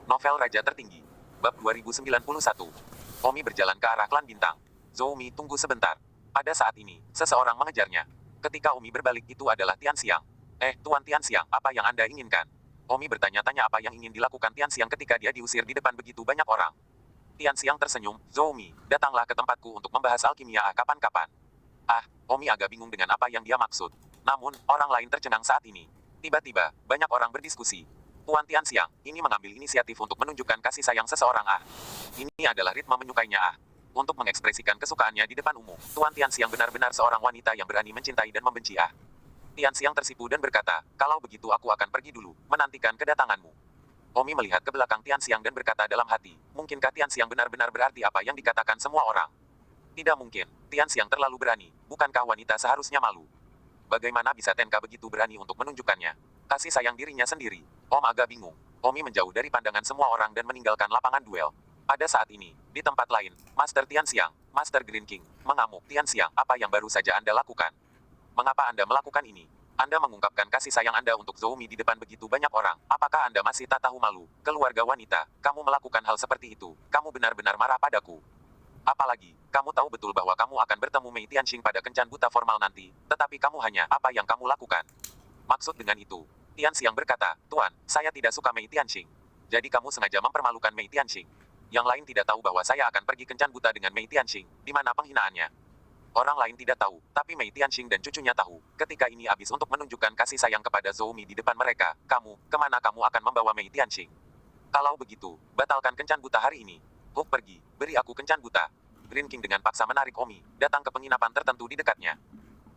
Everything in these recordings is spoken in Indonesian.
Novel Raja Tertinggi. Bab 2091. Omi berjalan ke arah klan bintang. Zhou Mi, tunggu sebentar. Pada saat ini, seseorang mengejarnya. Ketika Omi berbalik, itu adalah Tian Xiang. Tuan Tian Xiang, apa yang Anda inginkan? Omi bertanya-tanya apa yang ingin dilakukan Tian Xiang ketika dia diusir di depan begitu banyak orang. Tian Xiang tersenyum, Zhou Mi, datanglah ke tempatku untuk membahas alkimia kapan-kapan. Omi agak bingung dengan apa yang dia maksud. Namun, orang lain tercengang saat ini. Tiba-tiba, banyak orang berdiskusi. Tuan Tian Xiang, ini mengambil inisiatif untuk menunjukkan kasih sayang seseorang. Ini adalah ritme menyukainya. Untuk mengekspresikan kesukaannya di depan umum. Tuan Tian Xiang benar-benar seorang wanita yang berani mencintai dan membenci. Tian Xiang tersipu dan berkata, kalau begitu aku akan pergi dulu, menantikan kedatanganmu. Omi melihat ke belakang Tian Xiang dan berkata dalam hati, mungkinkah Tian Xiang benar-benar berarti apa yang dikatakan semua orang? Tidak mungkin, Tian Xiang terlalu berani, bukankah wanita seharusnya malu? Bagaimana bisa Tenka begitu berani untuk menunjukkannya? Kasih sayang dirinya sendiri. Om agak bingung. Omi menjauh dari pandangan semua orang dan meninggalkan lapangan duel. Pada saat ini, di tempat lain, Master Tian Xiang, Master Green King, mengamuk. Tian Xiang, apa yang baru saja Anda lakukan? Mengapa Anda melakukan ini? Anda mengungkapkan kasih sayang Anda untuk Zhou Mi di depan begitu banyak orang. Apakah Anda masih tak tahu malu? Keluarga wanita, kamu melakukan hal seperti itu. Kamu benar-benar marah padaku. Apalagi, kamu tahu betul bahwa kamu akan bertemu Mei Tianxing pada kencan buta formal nanti, tetapi kamu hanya apa yang kamu lakukan. Maksud dengan itu, Tian Xiang berkata, Tuan, saya tidak suka Mei Tianxing. Jadi kamu sengaja mempermalukan Mei Tianxing. Yang lain tidak tahu bahwa saya akan pergi kencan buta dengan Mei Tianxing, di mana penghinaannya. Orang lain tidak tahu, tapi Mei Tianxing dan cucunya tahu. Ketika ini habis untuk menunjukkan kasih sayang kepada Zhou Mi di depan mereka, kemana kamu akan membawa Mei Tianxing? Kalau begitu, batalkan kencan buta hari ini. Pergi, beri aku kencan buta. Green King dengan paksa menarik Omi, datang ke penginapan tertentu di dekatnya.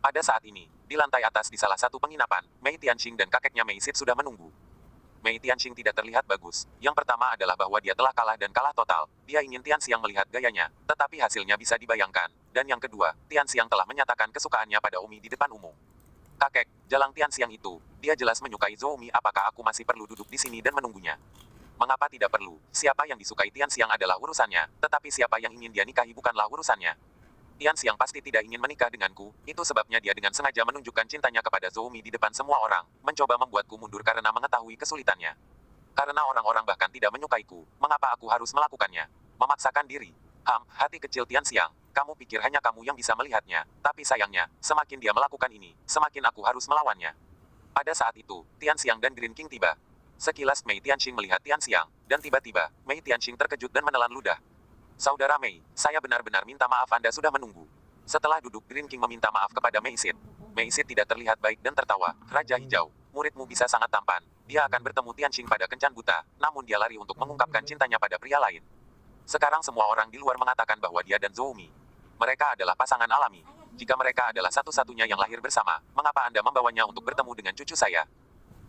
Pada saat ini, di lantai atas di salah satu penginapan, Mei Tianxing dan kakeknya Mei Sid sudah menunggu. Mei Tianxing tidak terlihat bagus. Yang pertama adalah bahwa dia telah kalah dan kalah total. Dia ingin Tian Xiang melihat gayanya, tetapi hasilnya bisa dibayangkan. Dan yang kedua, Tian Xiang telah menyatakan kesukaannya pada Omi di depan umum. Kakek, jalang Tian Xiang itu, dia jelas menyukai Zhou Mi. Apakah aku masih perlu duduk di sini dan menunggunya? Mengapa tidak perlu? Siapa yang disukai Tian Xiang adalah urusannya, tetapi siapa yang ingin dia nikahi bukanlah urusannya. Tian Xiang pasti tidak ingin menikah denganku, itu sebabnya dia dengan sengaja menunjukkan cintanya kepada Zhou Mi di depan semua orang, mencoba membuatku mundur karena mengetahui kesulitannya. Karena orang-orang bahkan tidak menyukaiku, mengapa aku harus melakukannya? Memaksakan diri. Hati kecil Tian Xiang, kamu pikir hanya kamu yang bisa melihatnya, tapi sayangnya, semakin dia melakukan ini, semakin aku harus melawannya. Pada saat itu, Tian Xiang dan Green King tiba. Sekilas Mei Tianxing melihat Tian Xiang, dan tiba-tiba, Mei Tianxing terkejut dan menelan ludah. Saudara Mei, saya benar-benar minta maaf Anda sudah menunggu. Setelah duduk, Green King meminta maaf kepada Mei Sid. Mei Sid tidak terlihat baik dan tertawa. Raja Hijau, muridmu bisa sangat tampan. Dia akan bertemu Tianxing pada kencan buta, namun dia lari untuk mengungkapkan cintanya pada pria lain. Sekarang semua orang di luar mengatakan bahwa dia dan Zhou Mi. Mereka adalah pasangan alami. Jika mereka adalah satu-satunya yang lahir bersama, mengapa Anda membawanya untuk bertemu dengan cucu saya?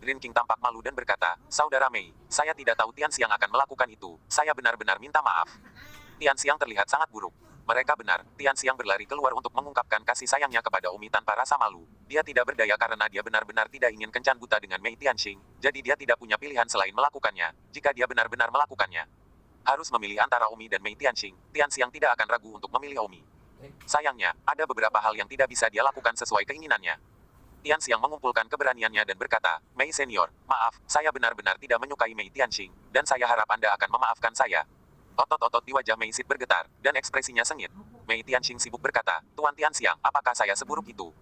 Green King tampak malu dan berkata, Saudara Mei, saya tidak tahu Tian Xiang akan melakukan itu. Saya benar-benar minta maaf. Tian Xiang terlihat sangat buruk. Mereka benar, Tian Xiang berlari keluar untuk mengungkapkan kasih sayangnya kepada Omi tanpa rasa malu. Dia tidak berdaya karena dia benar-benar tidak ingin kencan buta dengan Mei Tianxing, jadi dia tidak punya pilihan selain melakukannya. Jika dia benar-benar melakukannya, harus memilih antara Omi dan Mei Tianxing, Tian Xiang tidak akan ragu untuk memilih Omi. Sayangnya, ada beberapa hal yang tidak bisa dia lakukan sesuai keinginannya. Tian Xiang mengumpulkan keberaniannya dan berkata, Mei Senior, maaf, saya benar-benar tidak menyukai Mei Tianxing, dan saya harap Anda akan memaafkan saya. Otot-otot di wajah Mei Sid bergetar, dan ekspresinya sengit. Mei Tianxing sibuk berkata, Tuan Tian Xiang, apakah saya seburuk itu?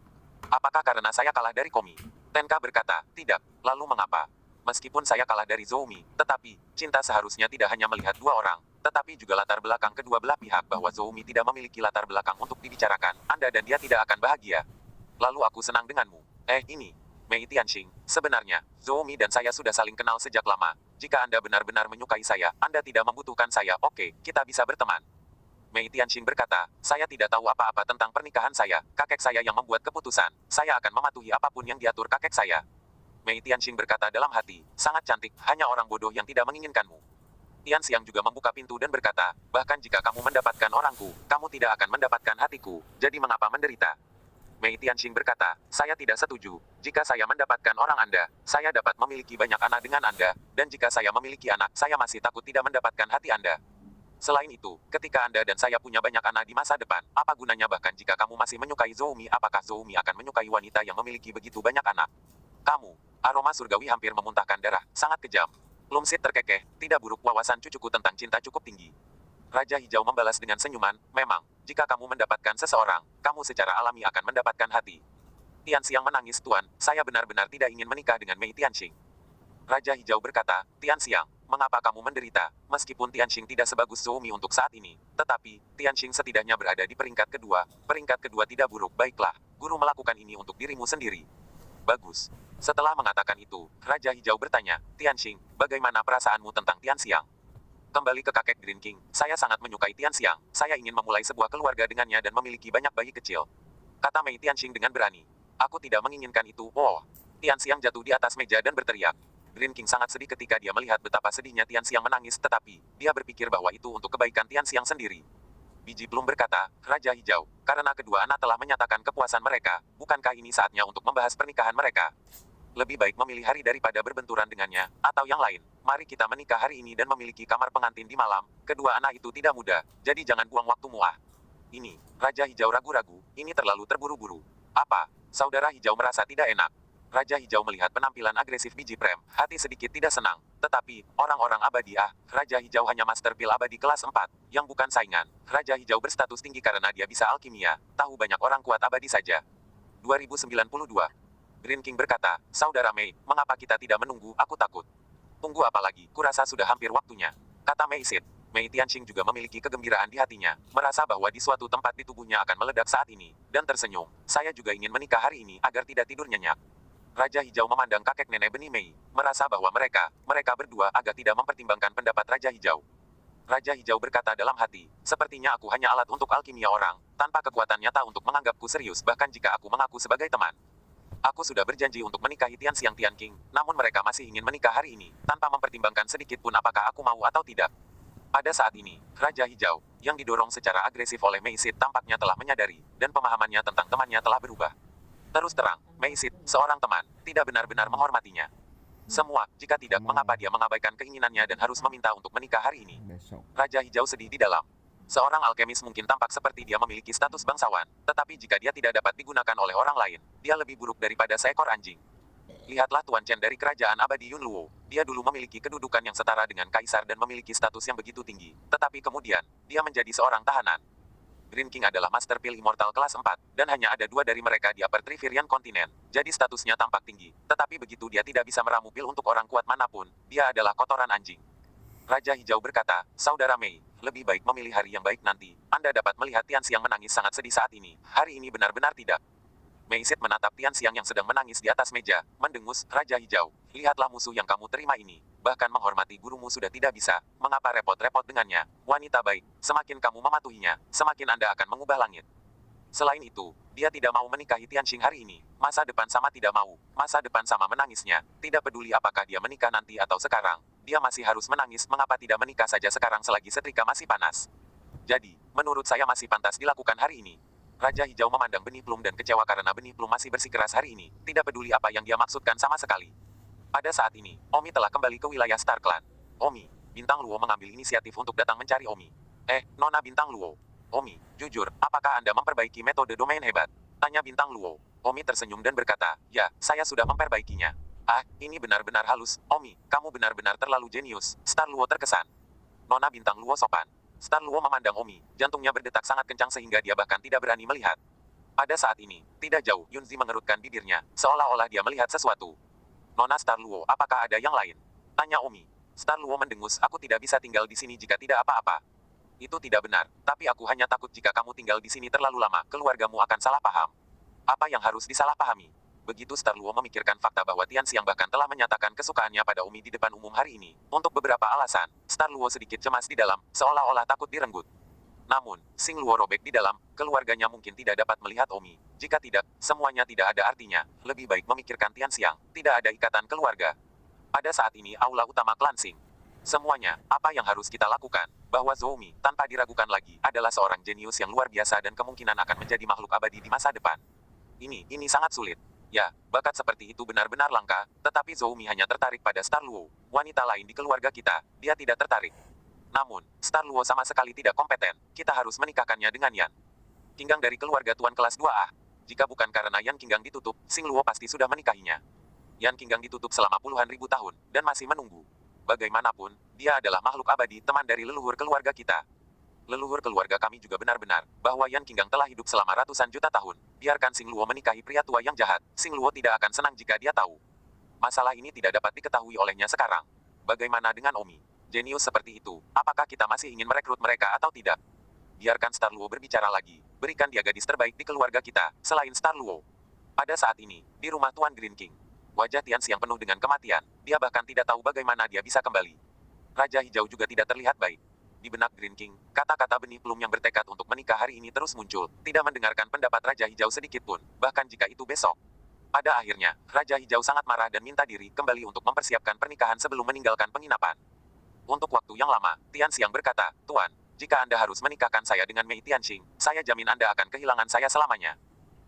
Apakah karena saya kalah dari Komi? Tenka berkata, tidak, lalu mengapa? Meskipun saya kalah dari Zhou Mi, tetapi, cinta seharusnya tidak hanya melihat dua orang, tetapi juga latar belakang kedua belah pihak bahwa Zhou Mi tidak memiliki latar belakang untuk dibicarakan, Anda dan dia tidak akan bahagia. Lalu aku senang denganmu. Ini, Mei Tianxing, sebenarnya, Zhou Mi dan saya sudah saling kenal sejak lama. Jika Anda benar-benar menyukai saya, Anda tidak membutuhkan saya, oke, kita bisa berteman. Mei Tianxing berkata, saya tidak tahu apa-apa tentang pernikahan saya, kakek saya yang membuat keputusan, saya akan mematuhi apapun yang diatur kakek saya. Mei Tianxing berkata dalam hati, sangat cantik, hanya orang bodoh yang tidak menginginkanmu. Tian Xiang juga membuka pintu dan berkata, bahkan jika kamu mendapatkan orangku, kamu tidak akan mendapatkan hatiku, jadi mengapa menderita? Mei Tianxing berkata, saya tidak setuju. Jika saya mendapatkan orang Anda, saya dapat memiliki banyak anak dengan Anda, dan jika saya memiliki anak, saya masih takut tidak mendapatkan hati Anda. Selain itu, ketika Anda dan saya punya banyak anak di masa depan, apa gunanya bahkan jika kamu masih menyukai Zhou Mi? Apakah Zhou Mi akan menyukai wanita yang memiliki begitu banyak anak? Kamu, aroma surgawi hampir memuntahkan darah, sangat kejam. Lumsit terkekeh, tidak buruk wawasan cucuku tentang cinta cukup tinggi. Raja Hijau membalas dengan senyuman, memang, jika kamu mendapatkan seseorang, kamu secara alami akan mendapatkan hati. Tianxiang menangis, Tuan, saya benar-benar tidak ingin menikah dengan Mei Tianxing. Raja Hijau berkata, Tianxiang, mengapa kamu menderita? Meskipun Tianxing tidak sebagus Zhou Mi untuk saat ini, tetapi, Tianxing setidaknya berada di peringkat kedua. Peringkat kedua tidak buruk, baiklah, guru melakukan ini untuk dirimu sendiri. Bagus. Setelah mengatakan itu, Raja Hijau bertanya, Tianxing, bagaimana perasaanmu tentang Tianxiang? Kembali ke kakek Green King, saya sangat menyukai Tianxiang, saya ingin memulai sebuah keluarga dengannya dan memiliki banyak bayi kecil. Kata Mei Tianxing dengan berani. Aku tidak menginginkan itu, oh. Tianxiang jatuh di atas meja dan berteriak. Green King sangat sedih ketika dia melihat betapa sedihnya Tianxiang menangis, tetapi, dia berpikir bahwa itu untuk kebaikan Tianxiang sendiri. Biji Plum berkata, Raja Hijau, karena kedua anak telah menyatakan kepuasan mereka, bukankah ini saatnya untuk membahas pernikahan mereka? Lebih baik memilih hari daripada berbenturan dengannya, atau yang lain. Mari kita menikah hari ini dan memiliki kamar pengantin di malam. Kedua anak itu tidak muda, jadi jangan buang waktumu ah. Ini, Raja Hijau ragu-ragu, ini terlalu terburu-buru. Apa? Saudara Hijau merasa tidak enak. Raja Hijau melihat penampilan agresif biji Prem, hati sedikit tidak senang. Tetapi, orang-orang abadi Raja Hijau hanya Master Pil abadi kelas 4, yang bukan saingan. Raja Hijau berstatus tinggi karena dia bisa alkimia, tahu banyak orang kuat abadi saja. 2092. Green King berkata, Saudara Mei, mengapa kita tidak menunggu, aku takut. Tunggu apa lagi, kurasa sudah hampir waktunya. Kata Mei Sid. Mei Tianxing juga memiliki kegembiraan di hatinya, merasa bahwa di suatu tempat di tubuhnya akan meledak saat ini, dan tersenyum. Saya juga ingin menikah hari ini agar tidak tidur nyenyak. Raja Hijau memandang kakek nenek benih Mei, merasa bahwa mereka berdua agak tidak mempertimbangkan pendapat Raja Hijau. Raja Hijau berkata dalam hati, sepertinya aku hanya alat untuk alkimia orang, tanpa kekuatan nyata untuk menganggapku serius bahkan jika aku mengaku sebagai teman. Aku sudah berjanji untuk menikahi Tianxiang Tianqing, namun mereka masih ingin menikah hari ini, tanpa mempertimbangkan sedikit pun apakah aku mau atau tidak. Pada saat ini, Raja Hijau, yang didorong secara agresif oleh Mei Sid tampaknya telah menyadari, dan pemahamannya tentang temannya telah berubah. Terus terang, Mei Sid, seorang teman, tidak benar-benar menghormatinya. Semua, jika tidak, mengapa dia mengabaikan keinginannya dan harus meminta untuk menikah hari ini? Raja Hijau sedih di dalam. Seorang alkemis mungkin tampak seperti dia memiliki status bangsawan, tetapi jika dia tidak dapat digunakan oleh orang lain, dia lebih buruk daripada seekor anjing. Lihatlah Tuan Chen dari kerajaan abadi Yunluo. Dia dulu memiliki kedudukan yang setara dengan kaisar dan memiliki status yang begitu tinggi, tetapi kemudian, dia menjadi seorang tahanan. Green King adalah Master Pil Immortal kelas 4, dan hanya ada 2 dari mereka di Upper Trivirian Continent, jadi statusnya tampak tinggi, tetapi begitu dia tidak bisa meramu pil untuk orang kuat manapun, dia adalah kotoran anjing. Raja Hijau berkata, Saudara Mei, lebih baik memilih hari yang baik nanti. Anda dapat melihat Tianxiang menangis sangat sedih saat ini. Hari ini benar-benar tidak. Mei Sid menatap Tianxiang yang sedang menangis di atas meja, mendengus, Raja Hijau, lihatlah musuh yang kamu terima ini. Bahkan menghormati gurumu sudah tidak bisa, mengapa repot-repot dengannya? Wanita baik, semakin kamu mematuhinya, semakin Anda akan mengubah langit. Selain itu, dia tidak mau menikahi Tianxing hari ini. Masa depan sama tidak mau, masa depan sama menangisnya. Tidak peduli apakah dia menikah nanti atau sekarang. Dia masih harus menangis, mengapa tidak menikah saja sekarang selagi setrika masih panas. Jadi, menurut saya masih pantas dilakukan hari ini. Raja Hijau memandang Benih Plum dan kecewa karena Benih Plum masih bersikeras hari ini. Tidak peduli apa yang dia maksudkan sama sekali. Pada saat ini, Omi telah kembali ke wilayah Star Clan. Omi, Bintang Luo mengambil inisiatif untuk datang mencari Omi. Nona Bintang Luo. Omi, jujur, apakah Anda memperbaiki metode domain hebat? Tanya Bintang Luo. Omi tersenyum dan berkata, ya, saya sudah memperbaikinya. Ini benar-benar halus, Omi, kamu benar-benar terlalu jenius. Star Luo terkesan. Nona Bintang Luo sopan. Star Luo memandang Omi, jantungnya berdetak sangat kencang sehingga dia bahkan tidak berani melihat. Pada saat ini, tidak jauh, Yunzi mengerutkan bibirnya, seolah-olah dia melihat sesuatu. Nona Star Luo, apakah ada yang lain? Tanya Omi. Star Luo mendengus, aku tidak bisa tinggal di sini jika tidak apa-apa. Itu tidak benar, tapi aku hanya takut jika kamu tinggal di sini terlalu lama, keluargamu akan salah paham. Apa yang harus disalahpahami? Begitu Star Luo memikirkan fakta bahwa Tianxiang bahkan telah menyatakan kesukaannya pada Omi di depan umum hari ini. Untuk beberapa alasan, Star Luo sedikit cemas di dalam, seolah-olah takut direnggut. Namun, Sing Luo robek di dalam, keluarganya mungkin tidak dapat melihat Omi. Jika tidak, semuanya tidak ada artinya. Lebih baik memikirkan Tianxiang, tidak ada ikatan keluarga. Pada saat ini aula utama klan Sing. Semuanya, apa yang harus kita lakukan? Bahwa Zhou Mi, tanpa diragukan lagi, adalah seorang jenius yang luar biasa dan kemungkinan akan menjadi makhluk abadi di masa depan. Ini sangat sulit. Ya, bakat seperti itu benar-benar langka, tetapi Zhou Mi hanya tertarik pada Star Luo. Wanita lain di keluarga kita, dia tidak tertarik. Namun, Star Luo sama sekali tidak kompeten, kita harus menikahkannya dengan Yan Qinggang dari keluarga Tuan kelas 2A. Jika bukan karena Yan Qinggang ditutup, Sing Luo pasti sudah menikahinya. Yan Qinggang ditutup selama puluhan ribu tahun, dan masih menunggu. Bagaimanapun, dia adalah makhluk abadi teman dari leluhur keluarga kita. Leluhur keluarga kami juga benar-benar, bahwa Yan Qinggang telah hidup selama ratusan juta tahun. Biarkan Xing Luo menikahi pria tua yang jahat, Xing Luo tidak akan senang jika dia tahu. Masalah ini tidak dapat diketahui olehnya sekarang. Bagaimana dengan Omi? Jenius seperti itu, apakah kita masih ingin merekrut mereka atau tidak? Biarkan Star Luo berbicara lagi. Berikan dia gadis terbaik di keluarga kita, selain Star Luo. Pada saat ini, di rumah Tuan Green King, wajah Tianxiang penuh dengan kematian. Dia bahkan tidak tahu bagaimana dia bisa kembali. Raja Hijau juga tidak terlihat baik. Di benak Green King, kata-kata benih plum yang bertekad untuk menikah hari ini terus muncul, tidak mendengarkan pendapat Raja Hijau sedikit pun, bahkan jika itu besok. Pada akhirnya, Raja Hijau sangat marah dan minta diri kembali untuk mempersiapkan pernikahan sebelum meninggalkan penginapan. Untuk waktu yang lama, Tianxiang berkata, Tuan, jika Anda harus menikahkan saya dengan Mei Tianxing, saya jamin Anda akan kehilangan saya selamanya.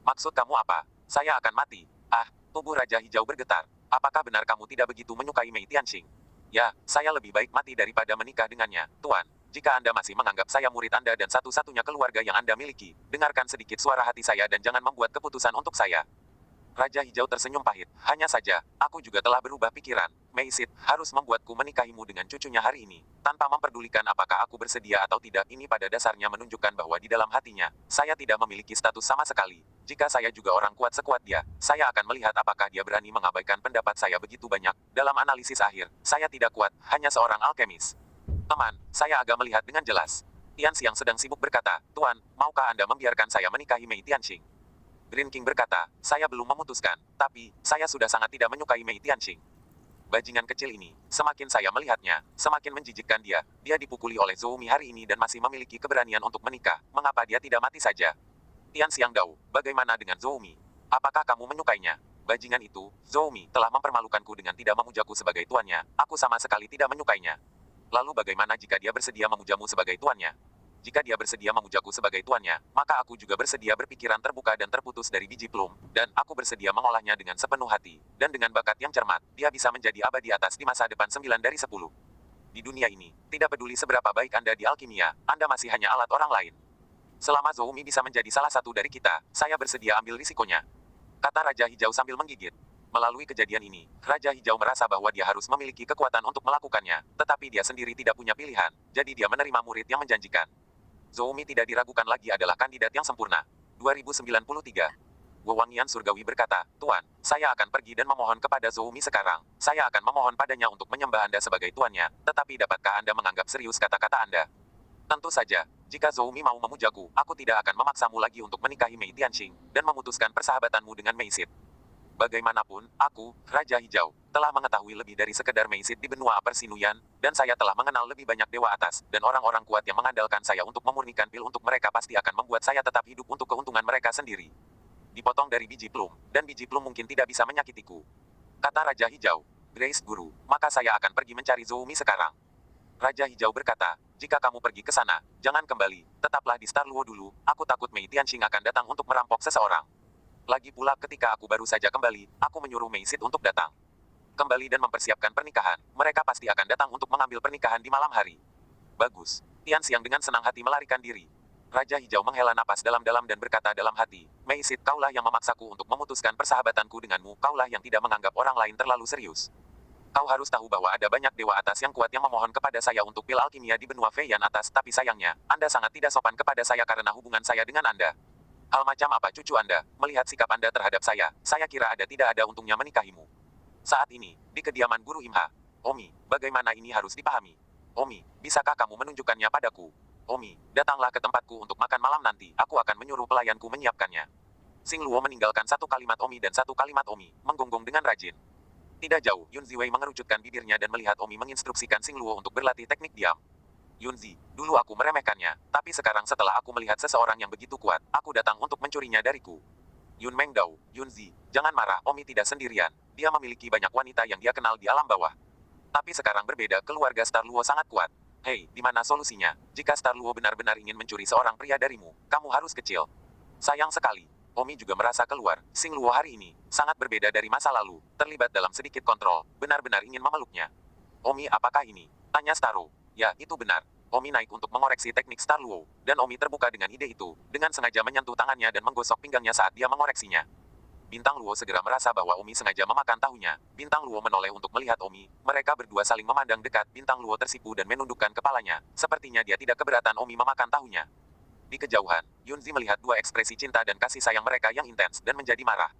Maksud kamu apa? Saya akan mati. Ah, tubuh Raja Hijau bergetar. Apakah benar kamu tidak begitu menyukai Mei Tianxing? Ya, saya lebih baik mati daripada menikah dengannya, Tuan. Jika Anda masih menganggap saya murid Anda dan satu-satunya keluarga yang Anda miliki, dengarkan sedikit suara hati saya dan jangan membuat keputusan untuk saya. Raja Hijau tersenyum pahit. Hanya saja, aku juga telah berubah pikiran. Mei Sid harus membuatku menikahimu dengan cucunya hari ini. Tanpa memperdulikan apakah aku bersedia atau tidak, ini pada dasarnya menunjukkan bahwa di dalam hatinya, saya tidak memiliki status sama sekali. Jika saya juga orang kuat sekuat dia, saya akan melihat apakah dia berani mengabaikan pendapat saya begitu banyak. Dalam analisis akhir, saya tidak kuat, hanya seorang alkemis. Teman, saya agak melihat dengan jelas. Tianxiang sedang sibuk berkata, Tuan, maukah Anda membiarkan saya menikahi Mei Tianxing? Green King berkata, saya belum memutuskan, tapi, saya sudah sangat tidak menyukai Mei Tianxing. Bajingan kecil ini, semakin saya melihatnya, semakin menjijikkan dia. Dia dipukuli oleh Zhou Mi hari ini dan masih memiliki keberanian untuk menikah. Mengapa dia tidak mati saja? Tianxiang Dao, bagaimana dengan Zhou Mi? Apakah kamu menyukainya? Bajingan itu, Zhou Mi, telah mempermalukanku dengan tidak memujaku sebagai tuannya. Aku sama sekali tidak menyukainya. Lalu bagaimana jika dia bersedia memujamu sebagai tuannya? Jika dia bersedia memujaku sebagai tuannya, maka aku juga bersedia berpikiran terbuka dan terputus dari biji plum, dan aku bersedia mengolahnya dengan sepenuh hati. Dan dengan bakat yang cermat, dia bisa menjadi abadi atas di masa depan 9 dari 10. Di dunia ini, tidak peduli seberapa baik Anda di alkimia, Anda masih hanya alat orang lain. Selama Zhou Mi bisa menjadi salah satu dari kita, saya bersedia ambil risikonya. Kata Raja Hijau sambil menggigit. Melalui kejadian ini, Raja Hijau merasa bahwa dia harus memiliki kekuatan untuk melakukannya, tetapi dia sendiri tidak punya pilihan, jadi dia menerima murid yang menjanjikan. Zhou Mi tidak diragukan lagi adalah kandidat yang sempurna. 2093. Wewangian Surgawi berkata, Tuan, saya akan pergi dan memohon kepada Zhou Mi sekarang. Saya akan memohon padanya untuk menyembah Anda sebagai tuannya, tetapi dapatkah Anda menganggap serius kata-kata Anda? Tentu saja, jika Zhou Mi mau memujaku, aku tidak akan memaksamu lagi untuk menikahi Mei Tianxing, dan memutuskan persahabatanmu dengan Mei Sid. Bagaimanapun, aku, Raja Hijau, telah mengetahui lebih dari sekedar Mei Sid di benua Persinuyan, dan saya telah mengenal lebih banyak dewa atas, dan orang-orang kuat yang mengandalkan saya untuk memurnikan pil untuk mereka pasti akan membuat saya tetap hidup untuk keuntungan mereka sendiri. Dipotong dari biji plum, dan biji plum mungkin tidak bisa menyakitiku. Kata Raja Hijau, Grace Guru, maka saya akan pergi mencari Zhou Mi sekarang. Raja Hijau berkata, jika kamu pergi ke sana, jangan kembali, tetaplah di Star Luo dulu, aku takut Mei Tianxing akan datang untuk merampok seseorang. Lagi pula ketika aku baru saja kembali, aku menyuruh Mei Sid untuk datang. Kembali dan mempersiapkan pernikahan, mereka pasti akan datang untuk mengambil pernikahan di malam hari. Bagus. Tianxiang dengan senang hati melarikan diri. Raja Hijau menghela napas dalam-dalam dan berkata dalam hati, Mei Sid, kaulah yang memaksaku untuk memutuskan persahabatanku denganmu, kaulah yang tidak menganggap orang lain terlalu serius. Kau harus tahu bahwa ada banyak dewa atas yang kuat yang memohon kepada saya untuk pil alkimia di benua Feiyan atas, tapi sayangnya, Anda sangat tidak sopan kepada saya karena hubungan saya dengan Anda. Hal macam apa cucu Anda, melihat sikap Anda terhadap saya kira ada tidak ada untungnya menikahimu. Saat ini, di kediaman Guru Imha. Omi, bagaimana ini harus dipahami? Omi, bisakah kamu menunjukkannya padaku? Omi, datanglah ke tempatku untuk makan malam nanti, aku akan menyuruh pelayanku menyiapkannya. Xing Luo meninggalkan satu kalimat Omi dan satu kalimat Omi, menggonggong dengan rajin. Tidak jauh, Yun Ziwei mengerucutkan bibirnya dan melihat Omi menginstruksikan Xing Luo untuk berlatih teknik diam. Yunzi, dulu aku meremehkannya, tapi sekarang setelah aku melihat seseorang yang begitu kuat, aku datang untuk mencurinya dariku. Yun Mengdao, Yunzi, jangan marah, Omi tidak sendirian. Dia memiliki banyak wanita yang dia kenal di alam bawah. Tapi sekarang berbeda, keluarga Star Luo sangat kuat. Hei, di mana solusinya? Jika Star Luo benar-benar ingin mencuri seorang pria darimu, kamu harus kecil. Sayang sekali. Omi juga merasa keluar, Xing Luo hari ini, sangat berbeda dari masa lalu, terlibat dalam sedikit kontrol, benar-benar ingin memeluknya. Omi, apakah ini? Tanya Starro. Ya, itu benar. Omi naik untuk mengoreksi teknik Star Luo, dan Omi terbuka dengan ide itu, dengan sengaja menyentuh tangannya dan menggosok pinggangnya saat dia mengoreksinya. Bintang Luo segera merasa bahwa Omi sengaja memakan tahunya. Bintang Luo menoleh untuk melihat Omi. Mereka berdua saling memandang dekat. Bintang Luo tersipu dan menundukkan kepalanya. Sepertinya dia tidak keberatan Omi memakan tahunya. Di kejauhan, Yunzi melihat dua ekspresi cinta dan kasih sayang mereka yang intens dan menjadi marah.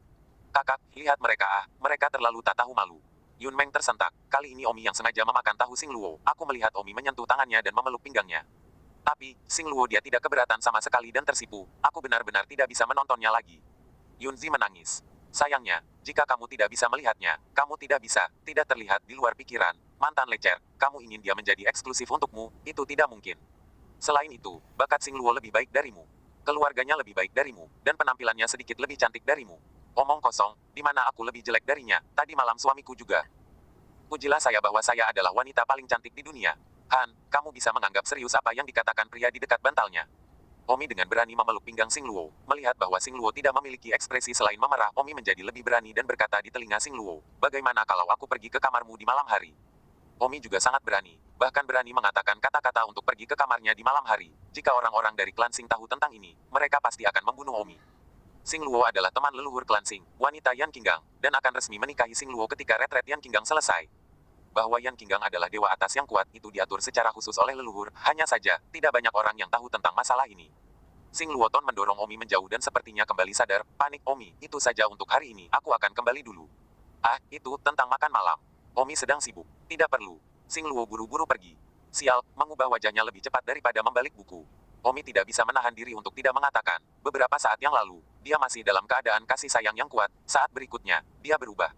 Kakak, lihat mereka mereka terlalu tak tahu malu. Yun Meng tersentak. Kali ini Omi yang sengaja memakan tahu Sing Luo. Aku melihat Omi menyentuh tangannya dan memeluk pinggangnya. Tapi, Sing Luo dia tidak keberatan sama sekali dan tersipu. Aku benar-benar tidak bisa menontonnya lagi. Yunzi menangis. Sayangnya, jika kamu tidak bisa melihatnya, kamu tidak bisa, tidak terlihat di luar pikiran. Mantan lecer, kamu ingin dia menjadi eksklusif untukmu, itu tidak mungkin. Selain itu, bakat Sing Luo lebih baik darimu. Keluarganya lebih baik darimu, dan penampilannya sedikit lebih cantik darimu. Omong kosong, di mana aku lebih jelek darinya, tadi malam suamiku juga. Pujilah saya bahwa saya adalah wanita paling cantik di dunia. Han, kamu bisa menganggap serius apa yang dikatakan pria di dekat bantalnya. Omi dengan berani memeluk pinggang Sing Luo. Melihat bahwa Sing Luo tidak memiliki ekspresi selain memerah, Omi menjadi lebih berani dan berkata di telinga Sing Luo, bagaimana kalau aku pergi ke kamarmu di malam hari? Omi juga sangat berani, bahkan berani mengatakan kata-kata untuk pergi ke kamarnya di malam hari. Jika orang-orang dari klan Sing tahu tentang ini, mereka pasti akan membunuh Omi. Sing Luo adalah teman leluhur klan Sing, wanita Yan Qinggang, dan akan resmi menikahi Sing Luo ketika retret Yan Qinggang selesai. Bahwa Yan Qinggang adalah dewa atas yang kuat itu diatur secara khusus oleh leluhur, hanya saja, tidak banyak orang yang tahu tentang masalah ini. Sing Luoton mendorong Omi menjauh dan sepertinya kembali sadar, panik Omi, itu saja untuk hari ini, aku akan kembali dulu. Itu tentang makan malam. Omi sedang sibuk, tidak perlu. Sing Luo buru-buru pergi. Sial, mengubah wajahnya lebih cepat daripada membalik buku. Omi tidak bisa menahan diri untuk tidak mengatakan, beberapa saat yang lalu, dia masih dalam keadaan kasih sayang yang kuat, saat berikutnya, dia berubah.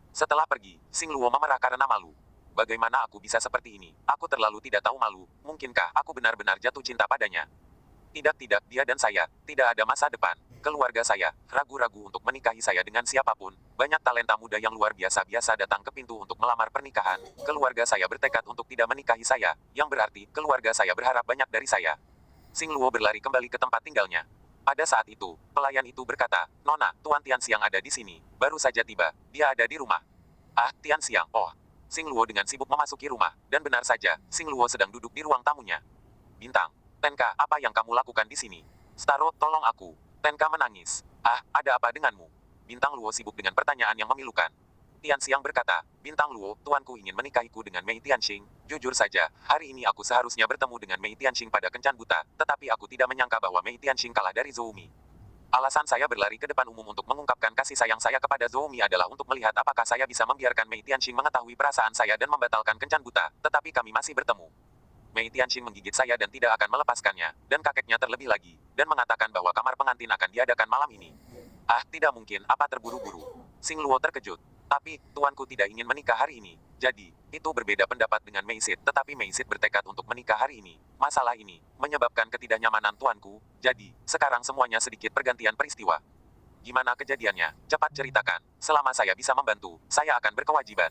Setelah pergi, Sing Luo memerah karena malu. Bagaimana aku bisa seperti ini? Aku terlalu tidak tahu malu, mungkinkah aku benar-benar jatuh cinta padanya? Tidak, dia dan saya, tidak ada masa depan. Keluarga saya, ragu-ragu untuk menikahi saya dengan siapapun. Banyak talenta muda yang luar biasa datang ke pintu untuk melamar pernikahan. Keluarga saya bertekad untuk tidak menikahi saya, yang berarti keluarga saya berharap banyak dari saya. Sing Luo berlari kembali ke tempat tinggalnya. Pada saat itu, pelayan itu berkata, Nona, Tuan Tianxiang ada di sini. Baru saja tiba, dia ada di rumah. Tianxiang, oh. Sing Luo dengan sibuk memasuki rumah, dan benar saja, Sing Luo sedang duduk di ruang tamunya. Bintang. Tenka, apa yang kamu lakukan di sini? Starro, tolong aku. Tenka menangis. Ada apa denganmu? Bintang Luo sibuk dengan pertanyaan yang memilukan. Tianxiang berkata, Bintang Luo, tuanku ingin menikahiku dengan Mei Tianxing. Jujur saja, hari ini aku seharusnya bertemu dengan Mei Tianxing pada kencan buta, tetapi aku tidak menyangka bahwa Mei Tianxing kalah dari Zhou Mi. Alasan saya berlari ke depan umum untuk mengungkapkan kasih sayang saya kepada Zhou Mi adalah untuk melihat apakah saya bisa membiarkan Mei Tianxing mengetahui perasaan saya dan membatalkan kencan buta, tetapi kami masih bertemu. Mei Tianxing menggigit saya dan tidak akan melepaskannya, dan kakeknya terlebih lagi, dan mengatakan bahwa kamar pengantin akan diadakan malam ini. Tidak mungkin, apa terburu-buru? Sing Luo terkejut. Tapi, tuanku tidak ingin menikah hari ini. Jadi, itu berbeda pendapat dengan Mei Sid, tetapi Mei Sid bertekad untuk menikah hari ini. Masalah ini, menyebabkan ketidaknyamanan tuanku, jadi, sekarang semuanya sedikit pergantian peristiwa. Gimana kejadiannya? Cepat ceritakan. Selama saya bisa membantu, saya akan berkewajiban.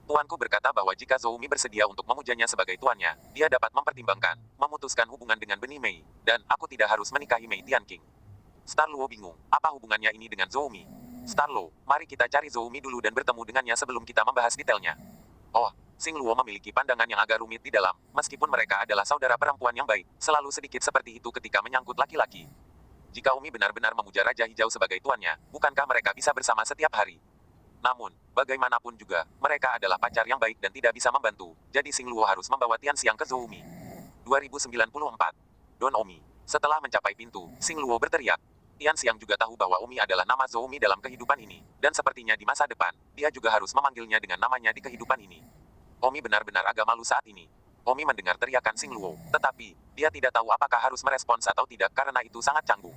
Tuanku berkata bahwa jika Zhou Mi bersedia untuk memujanya sebagai tuannya, dia dapat mempertimbangkan, memutuskan hubungan dengan benih Mei, dan aku tidak harus menikahi Mei Tianqing. Star Luo bingung, apa hubungannya ini dengan Zhou Mi? Star Luo, mari kita cari Zhou Mi dulu dan bertemu dengannya sebelum kita membahas detailnya. Sing Luo memiliki pandangan yang agak rumit di dalam, meskipun mereka adalah saudara perempuan yang baik, selalu sedikit seperti itu ketika menyangkut laki-laki. Jika Umi benar-benar memuja Raja Hijau sebagai tuannya, bukankah mereka bisa bersama setiap hari? Namun, bagaimanapun juga, mereka adalah pacar yang baik dan tidak bisa membantu, jadi Sing Luo harus membawa Tianxiang ke Zhou Mi. 2094. Don Omi. Setelah mencapai pintu, Sing Luo berteriak. Tianxiang juga tahu bahwa Omi adalah nama Zhou Mi dalam kehidupan ini, dan sepertinya di masa depan, dia juga harus memanggilnya dengan namanya di kehidupan ini. Omi benar-benar agak malu saat ini. Omi mendengar teriakan Sing Luo, tetapi, dia tidak tahu apakah harus merespons atau tidak karena itu sangat canggung.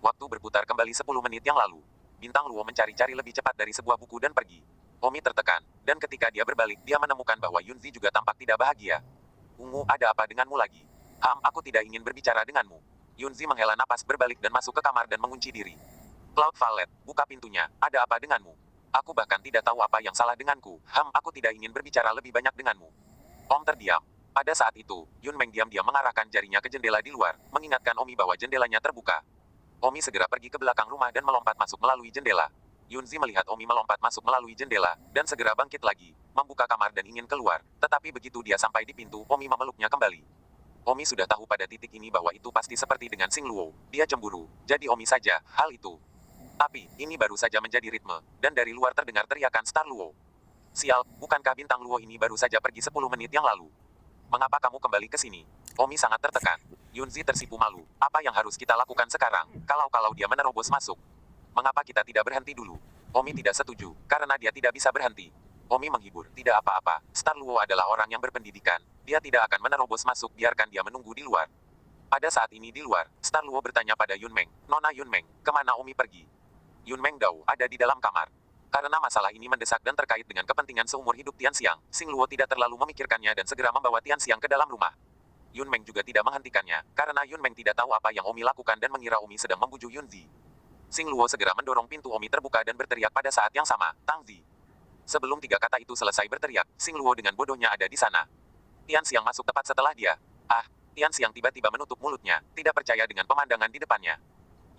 Waktu berputar kembali 10 menit yang lalu. Bintang Luo mencari-cari lebih cepat dari sebuah buku dan pergi. Omi tertekan, dan ketika dia berbalik, dia menemukan bahwa Yunzi juga tampak tidak bahagia. Ungu, ada apa denganmu lagi? Aku tidak ingin berbicara denganmu. Yunzi menghela napas berbalik dan masuk ke kamar dan mengunci diri. Cloud Violet, buka pintunya, ada apa denganmu? Aku bahkan tidak tahu apa yang salah denganku. Aku tidak ingin berbicara lebih banyak denganmu. Om terdiam. Pada saat itu, Yun Meng diam-diam mengarahkan jarinya ke jendela di luar, mengingatkan Omi bahwa jendelanya terbuka. Omi segera pergi ke belakang rumah dan melompat masuk melalui jendela. Yunzi melihat Omi melompat masuk melalui jendela, dan segera bangkit lagi, membuka kamar dan ingin keluar. Tetapi begitu dia sampai di pintu, Omi memeluknya kembali. Omi sudah tahu pada titik ini bahwa itu pasti seperti dengan Sing Luo. Dia cemburu, jadi Omi saja, hal itu. Tapi, ini baru saja menjadi ritme, dan dari luar terdengar teriakan Star Luo. Sial, bukankah bintang Luo ini baru saja pergi 10 menit yang lalu? Mengapa kamu kembali ke sini? Omi sangat tertekan. Yunzi tersipu malu. Apa yang harus kita lakukan sekarang, kalau dia menerobos masuk? Mengapa kita tidak berhenti dulu? Omi tidak setuju, karena dia tidak bisa berhenti. Omi menghibur, tidak apa-apa. Star Luo adalah orang yang berpendidikan. Dia tidak akan menerobos masuk, biarkan dia menunggu di luar. Pada saat ini di luar, Star Luo bertanya pada Yun Meng, Nona Yun Meng, kemana Omi pergi? Yun Meng Dao ada di dalam kamar. Karena masalah ini mendesak dan terkait dengan kepentingan seumur hidup Tian Xiang, Xing Luo tidak terlalu memikirkannya dan segera membawa Tian Xiang ke dalam rumah. Yun Meng juga tidak menghentikannya, karena Yun Meng tidak tahu apa yang Omi lakukan dan mengira Omi sedang membujuk Yun Zi. Xing Luo segera mendorong pintu Omi terbuka dan berteriak pada saat yang sama, Tang Zi. Sebelum 3 kata itu selesai berteriak, Xing Luo dengan bodohnya ada di sana. Tian Xiang masuk tepat setelah dia. Ah, Tian Xiang tiba-tiba menutup mulutnya, tidak percaya dengan pemandangan di depannya.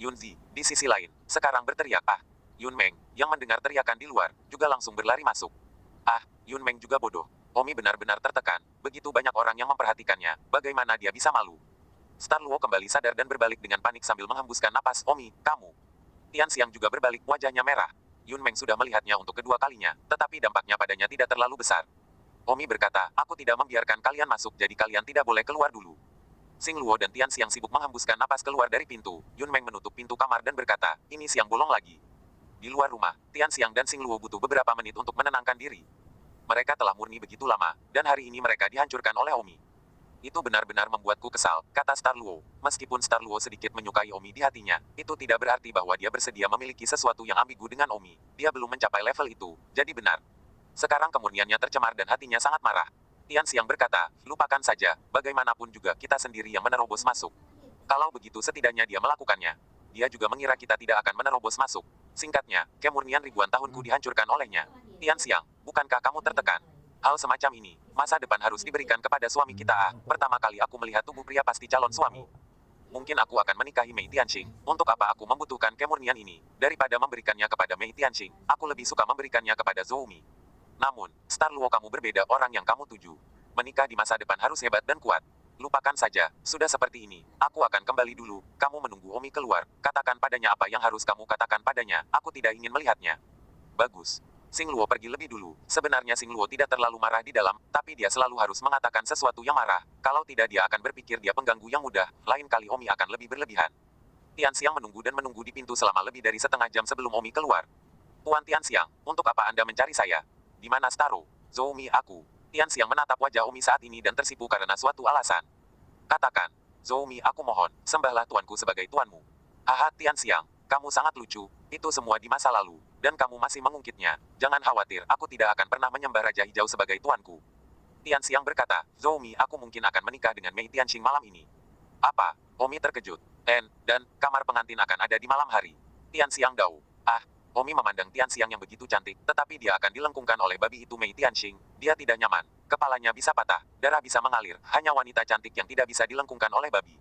Yun Zi, di sisi lain, sekarang berteriak, ah. Yun Meng, yang mendengar teriakan di luar, juga langsung berlari masuk. Ah, Yun Meng juga bodoh. Omi benar-benar tertekan, begitu banyak orang yang memperhatikannya, bagaimana dia bisa malu. Star Luo kembali sadar dan berbalik dengan panik sambil menghembuskan napas, Omi, kamu. Tian Xiang juga berbalik, wajahnya merah. Yun Meng sudah melihatnya untuk kedua kalinya, tetapi dampaknya padanya tidak terlalu besar. Omi berkata, aku tidak membiarkan kalian masuk jadi kalian tidak boleh keluar dulu. Xing Luo dan Tian Xiang sibuk menghembuskan napas keluar dari pintu. Yun Meng menutup pintu kamar dan berkata, ini siang bolong lagi. Di luar rumah, Tian Xiang dan Xing Luo butuh beberapa menit untuk menenangkan diri. Mereka telah murni begitu lama, dan hari ini mereka dihancurkan oleh Omi. Itu benar-benar membuatku kesal, kata Star Luo. Meskipun Star Luo sedikit menyukai Omi di hatinya, itu tidak berarti bahwa dia bersedia memiliki sesuatu yang ambigu dengan Omi. Dia belum mencapai level itu, jadi benar. Sekarang kemurniannya tercemar dan hatinya sangat marah. Tian Xiang berkata, lupakan saja, bagaimanapun juga kita sendiri yang menerobos masuk. Kalau begitu setidaknya dia melakukannya. Dia juga mengira kita tidak akan menerobos masuk. Singkatnya, kemurnian ribuan tahunku dihancurkan olehnya. Tian Xiang, bukankah kamu tertekan? Hal semacam ini, masa depan harus diberikan kepada suami kita. Ah, pertama kali aku melihat tubuh pria pasti calon suami. Mungkin aku akan menikahi Mei Tianqing. Untuk apa aku membutuhkan kemurnian ini? Daripada memberikannya kepada Mei Tianqing, aku lebih suka memberikannya kepada Zhou Mi. Namun, Star Luo kamu berbeda orang yang kamu tuju. Menikah di masa depan harus hebat dan kuat. Lupakan saja, sudah seperti ini, aku akan kembali dulu, kamu menunggu Omi keluar, katakan padanya apa yang harus kamu katakan padanya, aku tidak ingin melihatnya. Bagus. Xing Luo pergi lebih dulu, sebenarnya Xing Luo tidak terlalu marah di dalam, tapi dia selalu harus mengatakan sesuatu yang marah, kalau tidak dia akan berpikir dia pengganggu yang mudah, lain kali Omi akan lebih berlebihan. Tian Xiang menunggu dan menunggu di pintu selama lebih dari setengah jam sebelum Omi keluar. Tuan Tian Xiang, untuk apa Anda mencari saya? Di mana Starro? Zhou Mi aku. Tian Xiang menatap wajah Omi saat ini dan tersipu karena suatu alasan. Katakan, Zhou Mi aku mohon, sembahlah tuanku sebagai tuanmu. Haha Tian Xiang, kamu sangat lucu, itu semua di masa lalu, dan kamu masih mengungkitnya. Jangan khawatir, aku tidak akan pernah menyembah Raja Hijau sebagai tuanku. Tian Xiang berkata, Zhou Mi aku mungkin akan menikah dengan Mei Tianqing malam ini. Apa? Omi terkejut. Dan, kamar pengantin akan ada di malam hari. Tian Xiang Dao. Ah, Omi memandang Tian Xiang yang begitu cantik, tetapi dia akan dilengkungkan oleh babi itu Mei Tianqing. Dia tidak nyaman. Kepalanya bisa patah, darah bisa mengalir, hanya wanita cantik yang tidak bisa dilengkungkan oleh babi.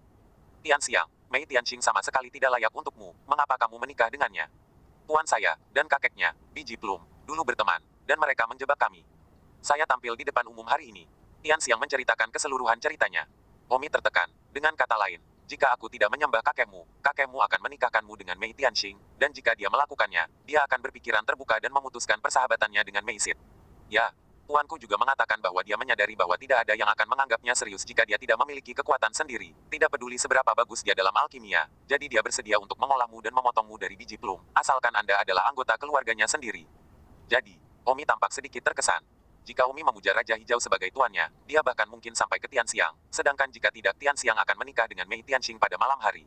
Tian Xiang, Mei Tianqing sama sekali tidak layak untukmu, mengapa kamu menikah dengannya? Tuan saya, dan kakeknya, biji plum, dulu berteman, dan mereka menjebak kami. Saya tampil di depan umum hari ini. Tian Xiang menceritakan keseluruhan ceritanya. Omi tertekan, dengan kata lain, jika aku tidak menyembah kakekmu akan menikahkanmu dengan Mei Tianqing, dan jika dia melakukannya, dia akan berpikiran terbuka dan memutuskan persahabatannya dengan Mei Sid. Ya, tuanku juga mengatakan bahwa dia menyadari bahwa tidak ada yang akan menganggapnya serius jika dia tidak memiliki kekuatan sendiri, tidak peduli seberapa bagus dia dalam alkimia, jadi dia bersedia untuk mengolahmu dan memotongmu dari biji plum, asalkan Anda adalah anggota keluarganya sendiri. Jadi, Omi tampak sedikit terkesan. Jika Omi memuja Raja Hijau sebagai tuannya, dia bahkan mungkin sampai ke Tian Xiang, sedangkan jika tidak Tian Xiang akan menikah dengan Mei Tianqing pada malam hari.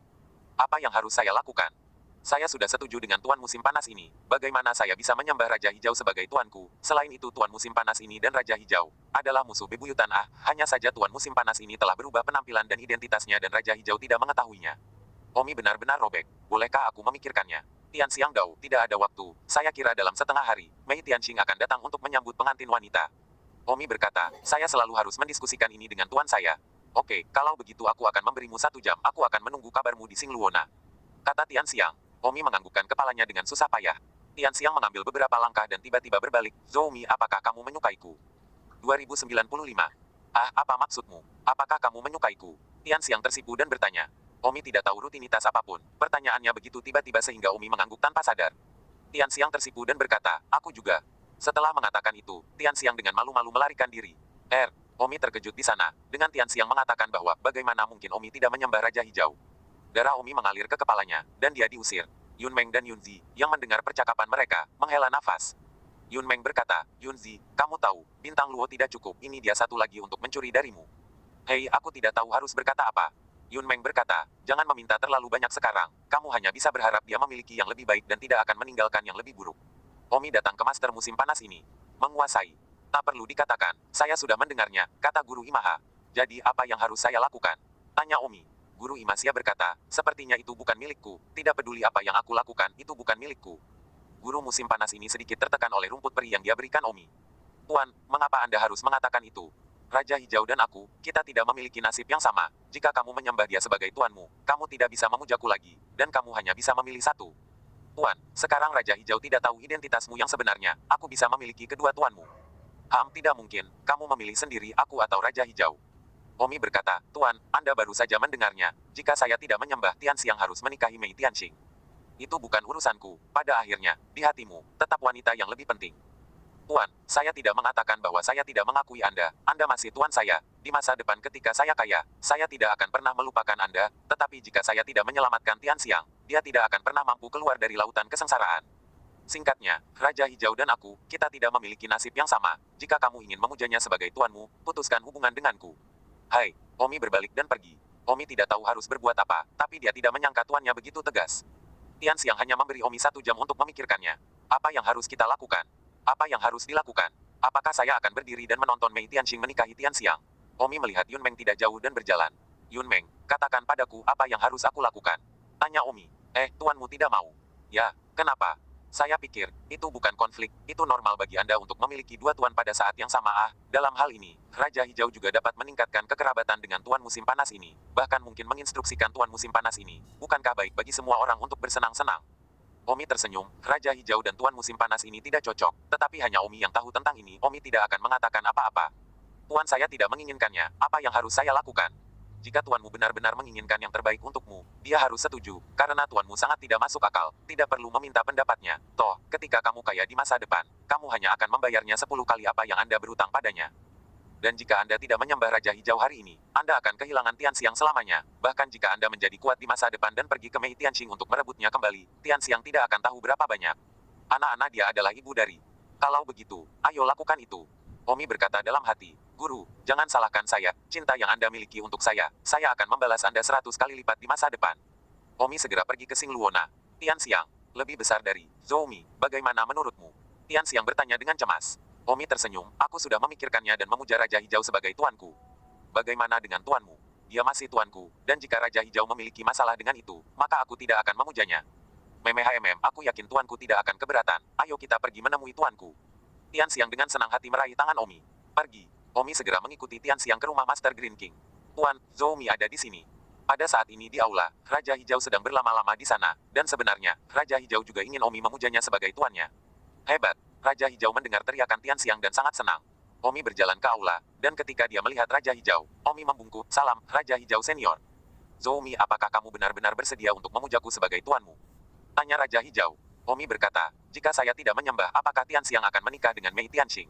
Apa yang harus saya lakukan? Saya sudah setuju dengan tuan musim panas ini, bagaimana saya bisa menyembah Raja Hijau sebagai tuanku, selain itu tuan musim panas ini dan Raja Hijau adalah musuh bebuyutan hanya saja tuan musim panas ini telah berubah penampilan dan identitasnya dan Raja Hijau tidak mengetahuinya. Omi benar-benar robek, bolehkah aku memikirkannya? Tian Xiang Dao, tidak ada waktu, saya kira dalam setengah hari, Mei Tianqing akan datang untuk menyambut pengantin wanita. Omi berkata, saya selalu harus mendiskusikan ini dengan tuan saya. Oke, kalau begitu aku akan memberimu 1 jam, aku akan menunggu kabarmu di Xingluona. Kata Tian Xiang. Omi menganggukkan kepalanya dengan susah payah. Tian Xiang mengambil beberapa langkah dan tiba-tiba berbalik, Zhou Mi apakah kamu menyukaiku? 2095. Ah, apa maksudmu? Apakah kamu menyukaiku? Tian Xiang tersipu dan bertanya. Omi tidak tahu rutinitas apapun. Pertanyaannya begitu tiba-tiba sehingga Omi mengangguk tanpa sadar. Tianxiang tersipu dan berkata, aku juga. Setelah mengatakan itu, Tianxiang dengan malu-malu melarikan diri. Omi terkejut di sana, dengan Tianxiang mengatakan bahwa bagaimana mungkin Omi tidak menyembah Raja Hijau. Darah Omi mengalir ke kepalanya, dan dia diusir. Yun Meng dan Yun Zi, yang mendengar percakapan mereka, menghela nafas. Yun Meng berkata, Yun Zi, kamu tahu, bintang Luo tidak cukup, ini dia satu lagi untuk mencuri darimu. Hei, aku tidak tahu harus berkata apa. Yun Meng berkata, jangan meminta terlalu banyak sekarang, kamu hanya bisa berharap dia memiliki yang lebih baik dan tidak akan meninggalkan yang lebih buruk. Omi datang ke master musim panas ini. Menguasai. Tak perlu dikatakan, saya sudah mendengarnya, kata Guru Imaha. Jadi apa yang harus saya lakukan? Tanya Omi. Guru Imasia berkata, sepertinya itu bukan milikku, tidak peduli apa yang aku lakukan, itu bukan milikku. Guru musim panas ini sedikit tertekan oleh rumput peri yang dia berikan Omi. Tuan, mengapa Anda harus mengatakan itu? Raja Hijau dan aku, kita tidak memiliki nasib yang sama. Jika kamu menyembah dia sebagai tuanmu, kamu tidak bisa memujaku lagi, dan kamu hanya bisa memilih satu. Tuan, sekarang Raja Hijau tidak tahu identitasmu yang sebenarnya, aku bisa memiliki kedua tuanmu. Tidak mungkin, kamu memilih sendiri aku atau Raja Hijau. Omi berkata, Tuan, Anda baru saja mendengarnya, jika saya tidak menyembah Tianxiang harus menikahi Mei Tianxing. Itu bukan urusanku, pada akhirnya, di hatimu, tetap wanita yang lebih penting. Tuan, saya tidak mengatakan bahwa saya tidak mengakui Anda masih tuan saya. Di masa depan ketika saya kaya, saya tidak akan pernah melupakan Anda, tetapi jika saya tidak menyelamatkan Tianxiang, dia tidak akan pernah mampu keluar dari lautan kesengsaraan. Singkatnya, Raja Hijau dan aku, kita tidak memiliki nasib yang sama. Jika kamu ingin memujanya sebagai tuanmu, putuskan hubungan denganku. Hai, Omi berbalik dan pergi. Omi tidak tahu harus berbuat apa, tapi dia tidak menyangka tuannya begitu tegas. Tianxiang hanya memberi Omi 1 jam untuk memikirkannya. Apa yang harus kita lakukan? Apa yang harus dilakukan? Apakah saya akan berdiri dan menonton Mei Tianxing menikahi Tianxiang? Omi melihat Yun Meng tidak jauh dan berjalan. Yun Meng, katakan padaku apa yang harus aku lakukan. Tanya Omi. Tuanmu tidak mau. Ya, kenapa? Saya pikir, itu bukan konflik, itu normal bagi Anda untuk memiliki dua tuan pada saat yang sama. Dalam hal ini, Raja Hijau juga dapat meningkatkan kekerabatan dengan tuan musim panas ini, bahkan mungkin menginstruksikan tuan musim panas ini. Bukankah baik bagi semua orang untuk bersenang-senang? Omi tersenyum, Raja Hijau dan Tuan Musim Panas ini tidak cocok, tetapi hanya Omi yang tahu tentang ini, Omi tidak akan mengatakan apa-apa. Tuan saya tidak menginginkannya, apa yang harus saya lakukan? Jika tuanmu benar-benar menginginkan yang terbaik untukmu, dia harus setuju, karena tuanmu sangat tidak masuk akal, tidak perlu meminta pendapatnya. Toh, ketika kamu kaya di masa depan, kamu hanya akan membayarnya 10 kali apa yang Anda berutang padanya. Dan jika Anda tidak menyembah Raja Hijau hari ini, Anda akan kehilangan Tianxiang selamanya. Bahkan jika Anda menjadi kuat di masa depan dan pergi ke Mei Tianxing untuk merebutnya kembali, Tianxiang tidak akan tahu berapa banyak. Anak-anak dia adalah ibu dari. Kalau begitu, ayo lakukan itu. Omi berkata dalam hati, Guru, jangan salahkan saya, cinta yang Anda miliki untuk saya akan membalas Anda 100 kali lipat di masa depan. Omi segera pergi ke Xingluona. Tianxiang, lebih besar dari Zhou Mi, bagaimana menurutmu? Tianxiang bertanya dengan cemas. Omi tersenyum, aku sudah memikirkannya dan memuja Raja Hijau sebagai tuanku. Bagaimana dengan tuanmu? Dia masih tuanku, dan jika Raja Hijau memiliki masalah dengan itu, maka aku tidak akan memujanya. Aku yakin tuanku tidak akan keberatan, ayo kita pergi menemui tuanku. Tianxiang dengan senang hati meraih tangan Omi. Pergi. Omi segera mengikuti Tianxiang ke rumah Master Green King. Tuan, Zhou Mi ada di sini. Pada saat ini di aula, Raja Hijau sedang berlama-lama di sana, dan sebenarnya, Raja Hijau juga ingin Omi memujanya sebagai tuannya. Hebat. Raja Hijau mendengar teriakan Tianxiang dan sangat senang. Omi berjalan ke aula, dan ketika dia melihat Raja Hijau, Omi membungkuk, salam, Raja Hijau Senior. Zhou Mi, apakah kamu benar-benar bersedia untuk memujaku sebagai tuanmu? Tanya Raja Hijau. Omi berkata, jika saya tidak menyembah, apakah Tianxiang akan menikah dengan Mei Tianxing?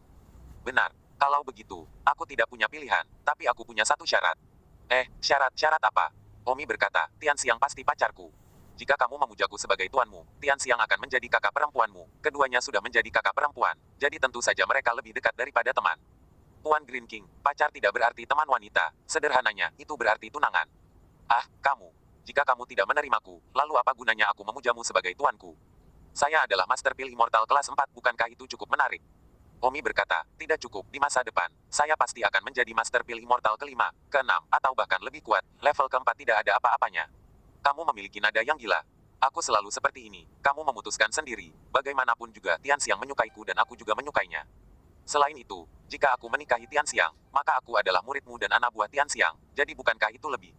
Benar. Kalau begitu, aku tidak punya pilihan, tapi aku punya satu syarat. Syarat apa? Omi berkata, Tianxiang pasti pacarku. Jika kamu memujaku sebagai tuanmu, Tianxiang akan menjadi kakak perempuanmu. Keduanya sudah menjadi kakak perempuan, jadi tentu saja mereka lebih dekat daripada teman. Tuan Green King, pacar tidak berarti teman wanita. Sederhananya, itu berarti tunangan. Kamu. Jika kamu tidak menerimaku, lalu apa gunanya aku memujamu sebagai tuanku? Saya adalah Master Pil Immortal kelas 4, bukankah itu cukup menarik? Omi berkata, tidak cukup, di masa depan, saya pasti akan menjadi Master Pil Immortal ke-5, ke-6, atau bahkan lebih kuat, level ke-4 tidak ada apa-apanya. Kamu memiliki nada yang gila. Aku selalu seperti ini, kamu memutuskan sendiri, bagaimanapun juga Tianxiang menyukaiku dan aku juga menyukainya. Selain itu, jika aku menikahi Tianxiang, maka aku adalah muridmu dan anak buah Tianxiang, jadi bukankah itu lebih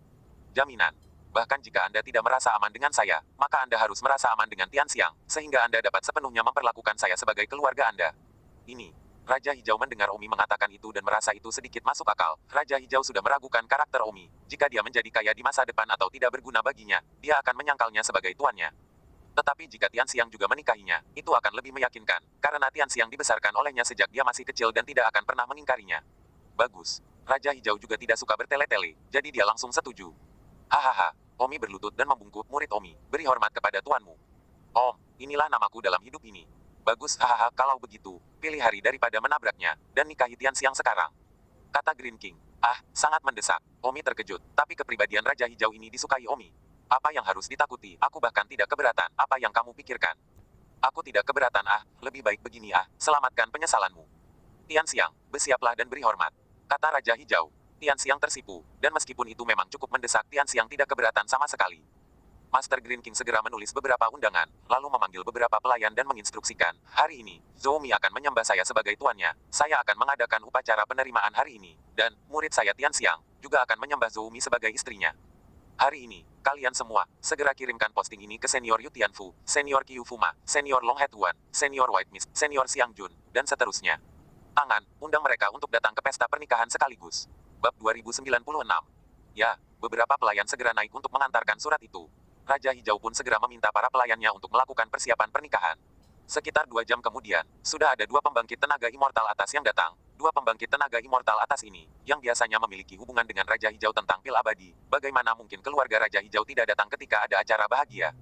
jaminan? Bahkan jika Anda tidak merasa aman dengan saya, maka Anda harus merasa aman dengan Tianxiang, sehingga Anda dapat sepenuhnya memperlakukan saya sebagai keluarga Anda. Ini Raja Hijau mendengar Omi mengatakan itu dan merasa itu sedikit masuk akal. Raja Hijau sudah meragukan karakter Omi. Jika dia menjadi kaya di masa depan atau tidak berguna baginya, dia akan menyangkalnya sebagai tuannya. Tetapi jika Tianxiang juga menikahinya, itu akan lebih meyakinkan, karena Tianxiang dibesarkan olehnya sejak dia masih kecil dan tidak akan pernah mengingkarinya. Bagus. Raja Hijau juga tidak suka bertele-tele, jadi dia langsung setuju. Hahaha, Omi berlutut dan membungkuk. Murid Omi, beri hormat kepada tuanmu. Om, inilah namaku dalam hidup ini. Bagus, hahaha, kalau begitu, pilih hari daripada menabraknya, dan nikahi Tianxiang sekarang. Kata Green King. Ah, sangat mendesak. Omi terkejut, tapi kepribadian Raja Hijau ini disukai Omi. Apa yang harus ditakuti? Aku bahkan tidak keberatan. Apa yang kamu pikirkan? Aku tidak keberatan. Ah, lebih baik begini. Ah, selamatkan penyesalanmu. Tianxiang, bersiaplah dan beri hormat. Kata Raja Hijau. Tianxiang tersipu, dan meskipun itu memang cukup mendesak, Tianxiang tidak keberatan sama sekali. Master Green King segera menulis beberapa undangan, lalu memanggil beberapa pelayan dan menginstruksikan, hari ini, Zhou Mi akan menyembah saya sebagai tuannya, saya akan mengadakan upacara penerimaan hari ini, dan, murid saya Tianxiang, juga akan menyembah Zhou Mi sebagai istrinya. Hari ini, kalian semua, segera kirimkan posting ini ke Senior Yu Tianfu, Senior Qiu Fuma, Senior Long Head Wan, Senior White Mist, Senior Xiang Jun, dan seterusnya. Tangan, undang mereka untuk datang ke pesta pernikahan sekaligus. Bab 2096. Ya, beberapa pelayan segera naik untuk mengantarkan surat itu. Raja Hijau pun segera meminta para pelayannya untuk melakukan persiapan pernikahan. Sekitar 2 jam kemudian, sudah ada 2 pembangkit tenaga immortal atas yang datang. 2 pembangkit tenaga immortal atas ini, yang biasanya memiliki hubungan dengan Raja Hijau tentang pil abadi, bagaimana mungkin keluarga Raja Hijau tidak datang ketika ada acara bahagia.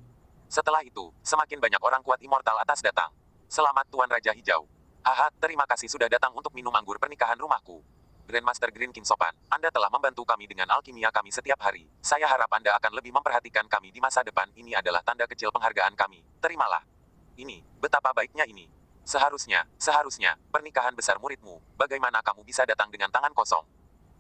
Setelah itu, semakin banyak orang kuat immortal atas datang. Selamat Tuan Raja Hijau. Haha, terima kasih sudah datang untuk minum anggur pernikahan rumahku. Grandmaster Green King sopan, Anda telah membantu kami dengan alkimia kami setiap hari. Saya harap Anda akan lebih memperhatikan kami di masa depan. Ini adalah tanda kecil penghargaan kami. Terimalah. Ini, betapa baiknya ini. Seharusnya, pernikahan besar muridmu, bagaimana kamu bisa datang dengan tangan kosong?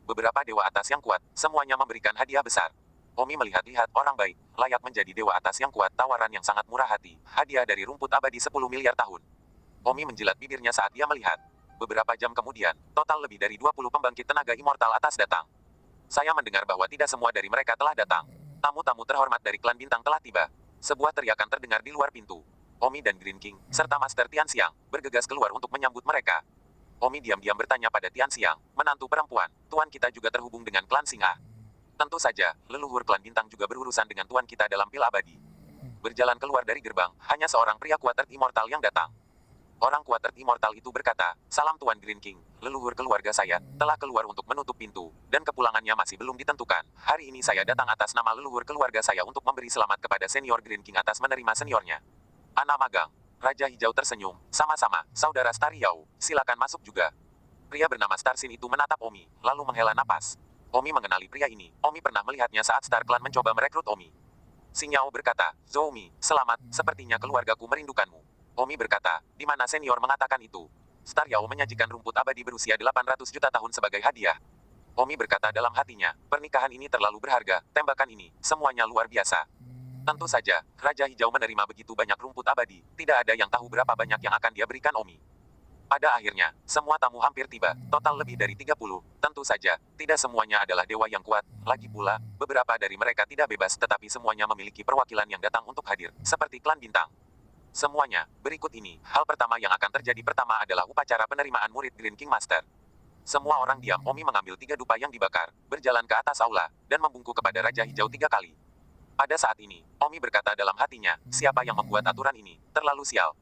Beberapa dewa atas yang kuat, semuanya memberikan hadiah besar. Omi melihat-lihat orang baik, layak menjadi dewa atas yang kuat, tawaran yang sangat murah hati, hadiah dari rumput abadi 10 miliar tahun. Omi menjilat bibirnya saat dia melihat. Beberapa jam kemudian, total lebih dari 20 pembangkit tenaga immortal atas datang. Saya mendengar bahwa tidak semua dari mereka telah datang. Tamu-tamu terhormat dari klan bintang telah tiba. Sebuah teriakan terdengar di luar pintu. Omi dan Green King, serta Master Tianxiang, bergegas keluar untuk menyambut mereka. Omi diam-diam bertanya pada Tianxiang, menantu perempuan, tuan kita juga terhubung dengan klan Singa. Tentu saja, leluhur klan bintang juga berurusan dengan tuan kita dalam pil abadi. Berjalan keluar dari gerbang, hanya seorang pria kuat Earth Immortal yang datang. Orang kuat Earth Immortal itu berkata, salam Tuan Green King, leluhur keluarga saya, telah keluar untuk menutup pintu, dan kepulangannya masih belum ditentukan. Hari ini saya datang atas nama leluhur keluarga saya untuk memberi selamat kepada senior Green King atas menerima seniornya. Anak magang. Raja Hijau tersenyum, sama-sama, saudara Star Yao, silakan masuk juga. Pria bernama Starsin itu menatap Omi, lalu menghela napas. Omi mengenali pria ini, Omi pernah melihatnya saat Star Clan mencoba merekrut Omi. Xing Yao berkata, Zhou Mi, selamat, sepertinya keluargaku merindukanmu. Omi berkata, di mana senior mengatakan itu? Star Yao menyajikan rumput abadi berusia 800 juta tahun sebagai hadiah. Omi berkata dalam hatinya, pernikahan ini terlalu berharga, tembakan ini, semuanya luar biasa. Tentu saja, Raja Hijau menerima begitu banyak rumput abadi, tidak ada yang tahu berapa banyak yang akan dia berikan Omi. Pada akhirnya, semua tamu hampir tiba, total lebih dari 30, tentu saja, tidak semuanya adalah dewa yang kuat, lagi pula, beberapa dari mereka tidak bebas tetapi semuanya memiliki perwakilan yang datang untuk hadir, seperti klan bintang. Semuanya, berikut ini, hal pertama yang akan terjadi pertama adalah upacara penerimaan murid Green King Master. Semua orang diam. Omi mengambil 3 dupa yang dibakar, berjalan ke atas aula, dan membungkuk kepada Raja Hijau 3 kali. Pada saat ini, Omi berkata dalam hatinya, siapa yang membuat aturan ini, terlalu sial.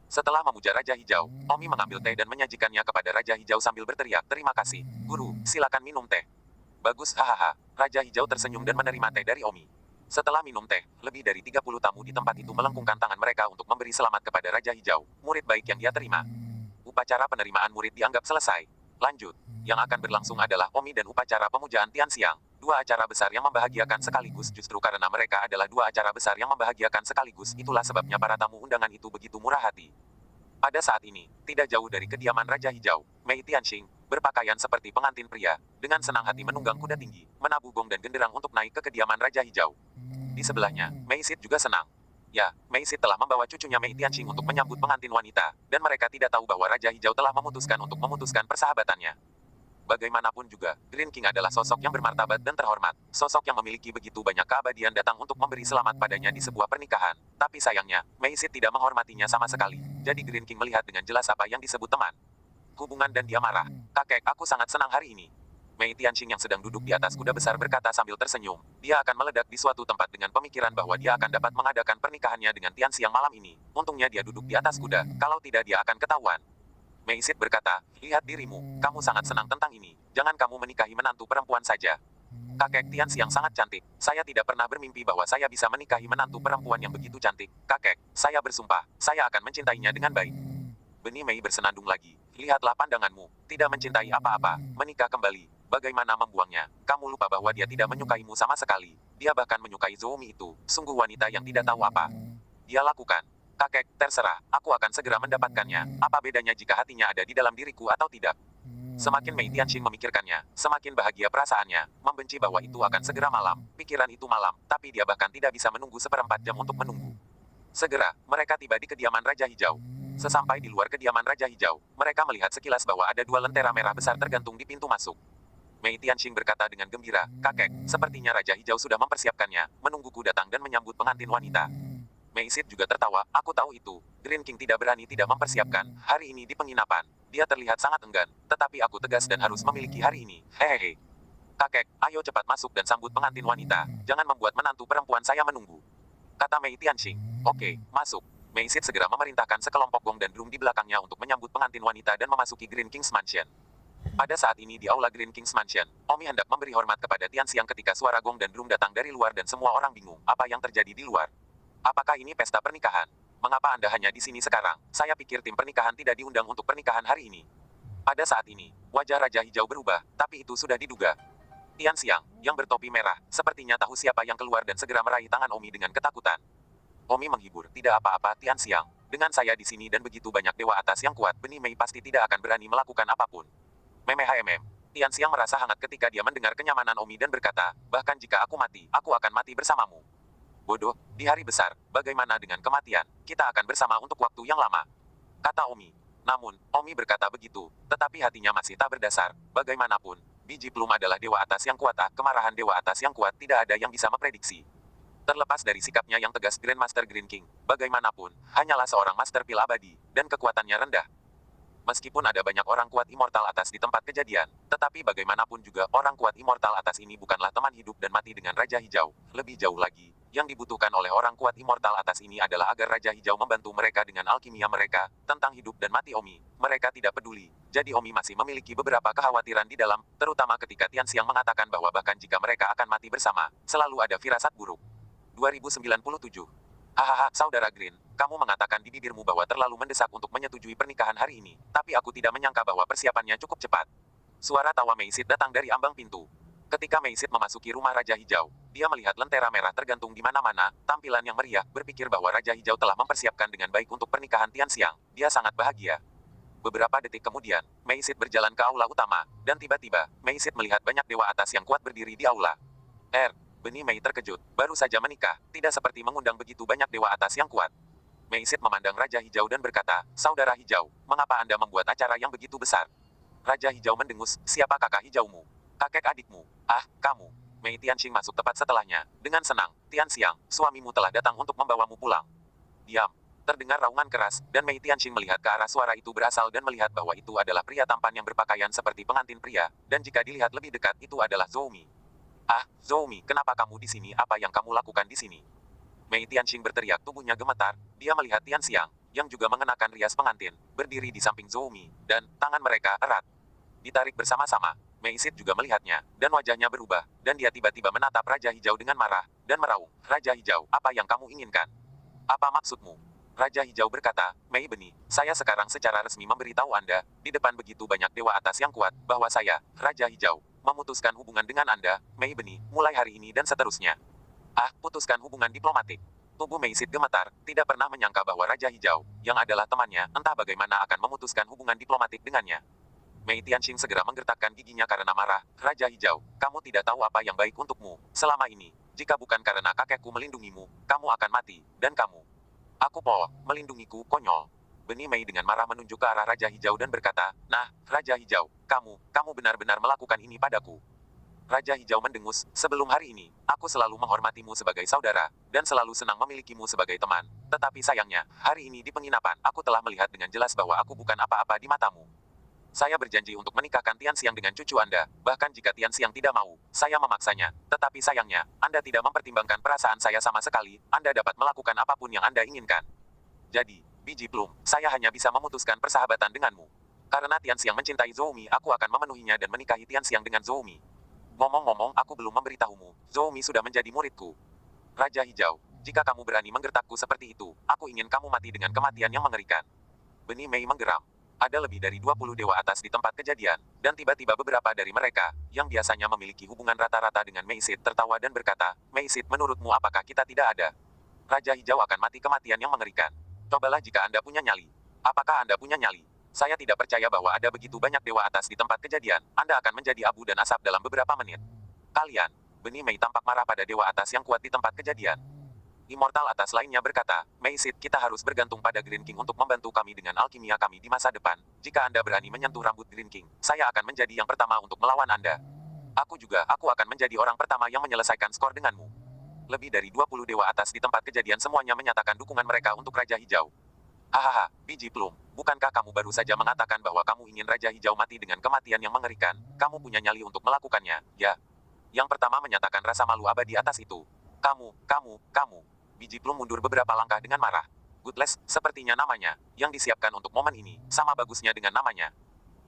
Setelah memuja Raja Hijau, Omi mengambil teh dan menyajikannya kepada Raja Hijau sambil berteriak, terima kasih, guru, silakan minum teh. Bagus, hahaha. Raja Hijau tersenyum dan menerima teh dari Omi. Setelah minum teh, lebih dari 30 tamu di tempat itu melengkungkan tangan mereka untuk memberi selamat kepada Raja Hijau, murid baik yang dia terima. Upacara penerimaan murid dianggap selesai. Lanjut. Yang akan berlangsung adalah Omi dan upacara pemujaan Tianxiang. 2 acara besar yang membahagiakan sekaligus justru karena mereka adalah 2 acara besar yang membahagiakan sekaligus. Itulah sebabnya para tamu undangan itu begitu murah hati. Pada saat ini, tidak jauh dari kediaman Raja Hijau, Mei Tianxing, berpakaian seperti pengantin pria, dengan senang hati menunggang kuda tinggi, menabuh gong dan genderang untuk naik ke kediaman Raja Hijau. Di sebelahnya, Mei Sid juga senang. Ya, Mei Sid telah membawa cucunya Mei Tianxing untuk menyambut pengantin wanita, dan mereka tidak tahu bahwa Raja Hijau telah memutuskan persahabatannya. Bagaimanapun juga, Green King adalah sosok yang bermartabat dan terhormat, sosok yang memiliki begitu banyak keabadian datang untuk memberi selamat padanya di sebuah pernikahan. Tapi sayangnya, Mei Sid tidak menghormatinya sama sekali, jadi Green King melihat dengan jelas apa yang disebut teman. hubungan dan dia marah. Kakek, aku sangat senang hari ini. Mei Tianxing yang sedang duduk di atas kuda besar berkata sambil tersenyum. Dia akan meledak di suatu tempat dengan pemikiran bahwa dia akan dapat mengadakan pernikahannya dengan Tianxiang malam ini. Untungnya dia duduk di atas kuda, kalau tidak dia akan ketahuan. Mei Sid berkata, lihat dirimu, kamu sangat senang tentang ini. Jangan kamu menikahi menantu perempuan saja. Kakek, Tianxiang sangat cantik. Saya tidak pernah bermimpi bahwa saya bisa menikahi menantu perempuan yang begitu cantik. Kakek, saya bersumpah, saya akan mencintainya dengan baik. Benih Mei bersenandung lagi. Lihatlah pandanganmu. Tidak mencintai apa-apa. Menikah kembali. Bagaimana membuangnya? Kamu lupa bahwa dia tidak menyukaimu sama sekali. Dia bahkan menyukai Zoumi itu. Sungguh wanita yang tidak tahu apa dia lakukan. Kakek, terserah. Aku akan segera mendapatkannya. Apa bedanya jika hatinya ada di dalam diriku atau tidak? Semakin Mei Tianxing memikirkannya, semakin bahagia perasaannya, membenci bahwa itu akan segera malam. Pikiran itu malam, tapi dia bahkan tidak bisa menunggu seperempat jam untuk menunggu. Segera, mereka tiba di kediaman Raja Hijau. Sesampai di luar kediaman Raja Hijau, mereka melihat sekilas bahwa ada dua lentera merah besar tergantung di pintu masuk. Mei Tianxing berkata dengan gembira, kakek, sepertinya Raja Hijau sudah mempersiapkannya, menungguku datang dan menyambut pengantin wanita. Mei Sid juga tertawa, aku tahu itu. Green King tidak berani tidak mempersiapkan, hari ini di penginapan. Dia terlihat sangat enggan, tetapi aku tegas dan harus memiliki hari ini, hehehe. Kakek, ayo cepat masuk dan sambut pengantin wanita, jangan membuat menantu perempuan saya menunggu. Kata Mei Tianxing. Oke, masuk. Mei Sid segera memerintahkan sekelompok gong dan drum di belakangnya untuk menyambut pengantin wanita dan memasuki Green King's Mansion. Pada saat ini di aula Green King's Mansion, Omi hendak memberi hormat kepada Tianxiang ketika suara gong dan drum datang dari luar dan semua orang bingung, apa yang terjadi di luar. Apakah ini pesta pernikahan? Mengapa Anda hanya di sini sekarang? Saya pikir tim pernikahan tidak diundang untuk pernikahan hari ini. Pada saat ini, wajah Raja Hijau berubah, tapi itu sudah diduga. Tianxiang, yang bertopi merah, sepertinya tahu siapa yang keluar dan segera meraih tangan Omi dengan ketakutan. Omi menghibur, tidak apa-apa Tianxiang. Dengan saya di sini dan begitu banyak dewa atas yang kuat, Benih Mei pasti tidak akan berani melakukan apapun. Memehaemem. Tianxiang merasa hangat ketika dia mendengar kenyamanan Omi dan berkata, bahkan jika aku mati, aku akan mati bersamamu. Bodoh, di hari besar, bagaimana dengan kematian? Kita akan bersama untuk waktu yang lama. Kata Omi. Namun, Omi berkata begitu, tetapi hatinya masih tak berdasar. Bagaimanapun, biji plum adalah dewa atas yang kuat. Kemarahan dewa atas yang kuat tidak ada yang bisa memprediksi. Terlepas dari sikapnya yang tegas Grandmaster Green King, bagaimanapun, hanyalah seorang Master Pil abadi, dan kekuatannya rendah. Meskipun ada banyak orang kuat immortal atas di tempat kejadian, tetapi bagaimanapun juga orang kuat immortal atas ini bukanlah teman hidup dan mati dengan Raja Hijau. Lebih jauh lagi, yang dibutuhkan oleh orang kuat immortal atas ini adalah agar Raja Hijau membantu mereka dengan alkimia mereka, tentang hidup dan mati Omi. Mereka tidak peduli. Jadi Omi masih memiliki beberapa kekhawatiran di dalam, terutama ketika Tianxiang mengatakan bahwa bahkan jika mereka akan mati bersama, selalu ada firasat buruk. 2097. Hahaha, Saudara Green, kamu mengatakan di bibirmu bahwa terlalu mendesak untuk menyetujui pernikahan hari ini, tapi aku tidak menyangka bahwa persiapannya cukup cepat. Suara tawa Mei Sid datang dari ambang pintu. Ketika Mei Sid memasuki rumah Raja Hijau, dia melihat lentera merah tergantung di mana-mana, tampilan yang meriah, berpikir bahwa Raja Hijau telah mempersiapkan dengan baik untuk pernikahan Tianxiang. Dia sangat bahagia. Beberapa detik kemudian, Mei Sid berjalan ke aula utama, dan tiba-tiba, Mei Sid melihat banyak dewa atas yang kuat berdiri di aula. Benih Mei terkejut, baru saja menikah, tidak seperti mengundang begitu banyak dewa atas yang kuat. Mei Sid memandang Raja Hijau dan berkata, Saudara Hijau, mengapa Anda membuat acara yang begitu besar? Raja Hijau mendengus, siapa kakak hijaumu? Kakek adikmu. Ah, kamu. Mei Tianxing masuk tepat setelahnya. Dengan senang, Tianxiang, suamimu telah datang untuk membawamu pulang. Diam. Terdengar raungan keras, dan Mei Tianxing melihat ke arah suara itu berasal dan melihat bahwa itu adalah pria tampan yang berpakaian seperti pengantin pria, dan jika dilihat lebih dekat itu adalah Zoumi. Ah, Zoumi, kenapa kamu di sini? Apa yang kamu lakukan di sini? Mei Tianxing berteriak, tubuhnya gemetar. Dia melihat Tianxiang, yang juga mengenakan rias pengantin, berdiri di samping Zoumi, dan tangan mereka erat. Ditarik bersama-sama. Mei Sid juga melihatnya, dan wajahnya berubah, dan dia tiba-tiba menatap Raja Hijau dengan marah, dan meraung. Raja Hijau, apa yang kamu inginkan? Apa maksudmu? Raja Hijau berkata, Mei Benih, saya sekarang secara resmi memberitahu Anda, di depan begitu banyak dewa atas yang kuat, bahwa saya, Raja Hijau, memutuskan hubungan dengan Anda, Mei Benih, mulai hari ini dan seterusnya. Ah, putuskan hubungan diplomatik. Tubuh Mei Sid gemetar, tidak pernah menyangka bahwa Raja Hijau, yang adalah temannya, entah bagaimana akan memutuskan hubungan diplomatik dengannya. Mei Tianxing segera menggertakkan giginya karena marah, Raja Hijau, kamu tidak tahu apa yang baik untukmu, selama ini. Jika bukan karena kakekku melindungimu, kamu akan mati, dan kamu. Aku melindungiku, konyol. Benih Mei dengan marah menunjuk ke arah Raja Hijau dan berkata, nah, Raja Hijau, kamu benar-benar melakukan ini padaku. Raja Hijau mendengus, sebelum hari ini, aku selalu menghormatimu sebagai saudara, dan selalu senang memilikimu sebagai teman. Tetapi sayangnya, hari ini di penginapan, aku telah melihat dengan jelas bahwa aku bukan apa-apa di matamu. Saya berjanji untuk menikahkan Tianxiang dengan cucu Anda, bahkan jika Tianxiang tidak mau, saya memaksanya. Tetapi sayangnya, Anda tidak mempertimbangkan perasaan saya sama sekali, Anda dapat melakukan apapun yang Anda inginkan. Jadi, biji plum, saya hanya bisa memutuskan persahabatan denganmu. Karena Tianxiang mencintai Zhou Mi, aku akan memenuhinya dan menikahi Tianxiang dengan Zhou Mi. Ngomong-ngomong, aku belum memberitahumu, Zhou Mi sudah menjadi muridku. Raja Hijau, jika kamu berani menggertakku seperti itu, aku ingin kamu mati dengan kematian yang mengerikan. Benih Mei menggeram. Ada lebih dari 20 dewa atas di tempat kejadian, dan tiba-tiba beberapa dari mereka, yang biasanya memiliki hubungan rata-rata dengan Mei Sid tertawa dan berkata, Mei Sid, menurutmu apakah kita tidak ada? Raja Hijau akan mati kematian yang mengerikan. Cobalah jika Anda punya nyali. Apakah Anda punya nyali? Saya tidak percaya bahwa ada begitu banyak dewa atas di tempat kejadian, Anda akan menjadi abu dan asap dalam beberapa menit. Kalian, Benih Mei tampak marah pada dewa atas yang kuat di tempat kejadian. Immortal atas lainnya berkata, Mei Sid, kita harus bergantung pada Green King untuk membantu kami dengan alkimia kami di masa depan. Jika Anda berani menyentuh rambut Green King, saya akan menjadi yang pertama untuk melawan Anda. Aku akan menjadi orang pertama yang menyelesaikan skor denganmu. Lebih dari 20 dewa atas di tempat kejadian semuanya menyatakan dukungan mereka untuk Raja Hijau. Hahaha, biji plum, bukankah kamu baru saja mengatakan bahwa kamu ingin Raja Hijau mati dengan kematian yang mengerikan? Kamu punya nyali untuk melakukannya, ya? Yang pertama menyatakan rasa malu abadi atas itu. Kamu. Biji plum mundur beberapa langkah dengan marah. Goodless, sepertinya namanya, yang disiapkan untuk momen ini, sama bagusnya dengan namanya.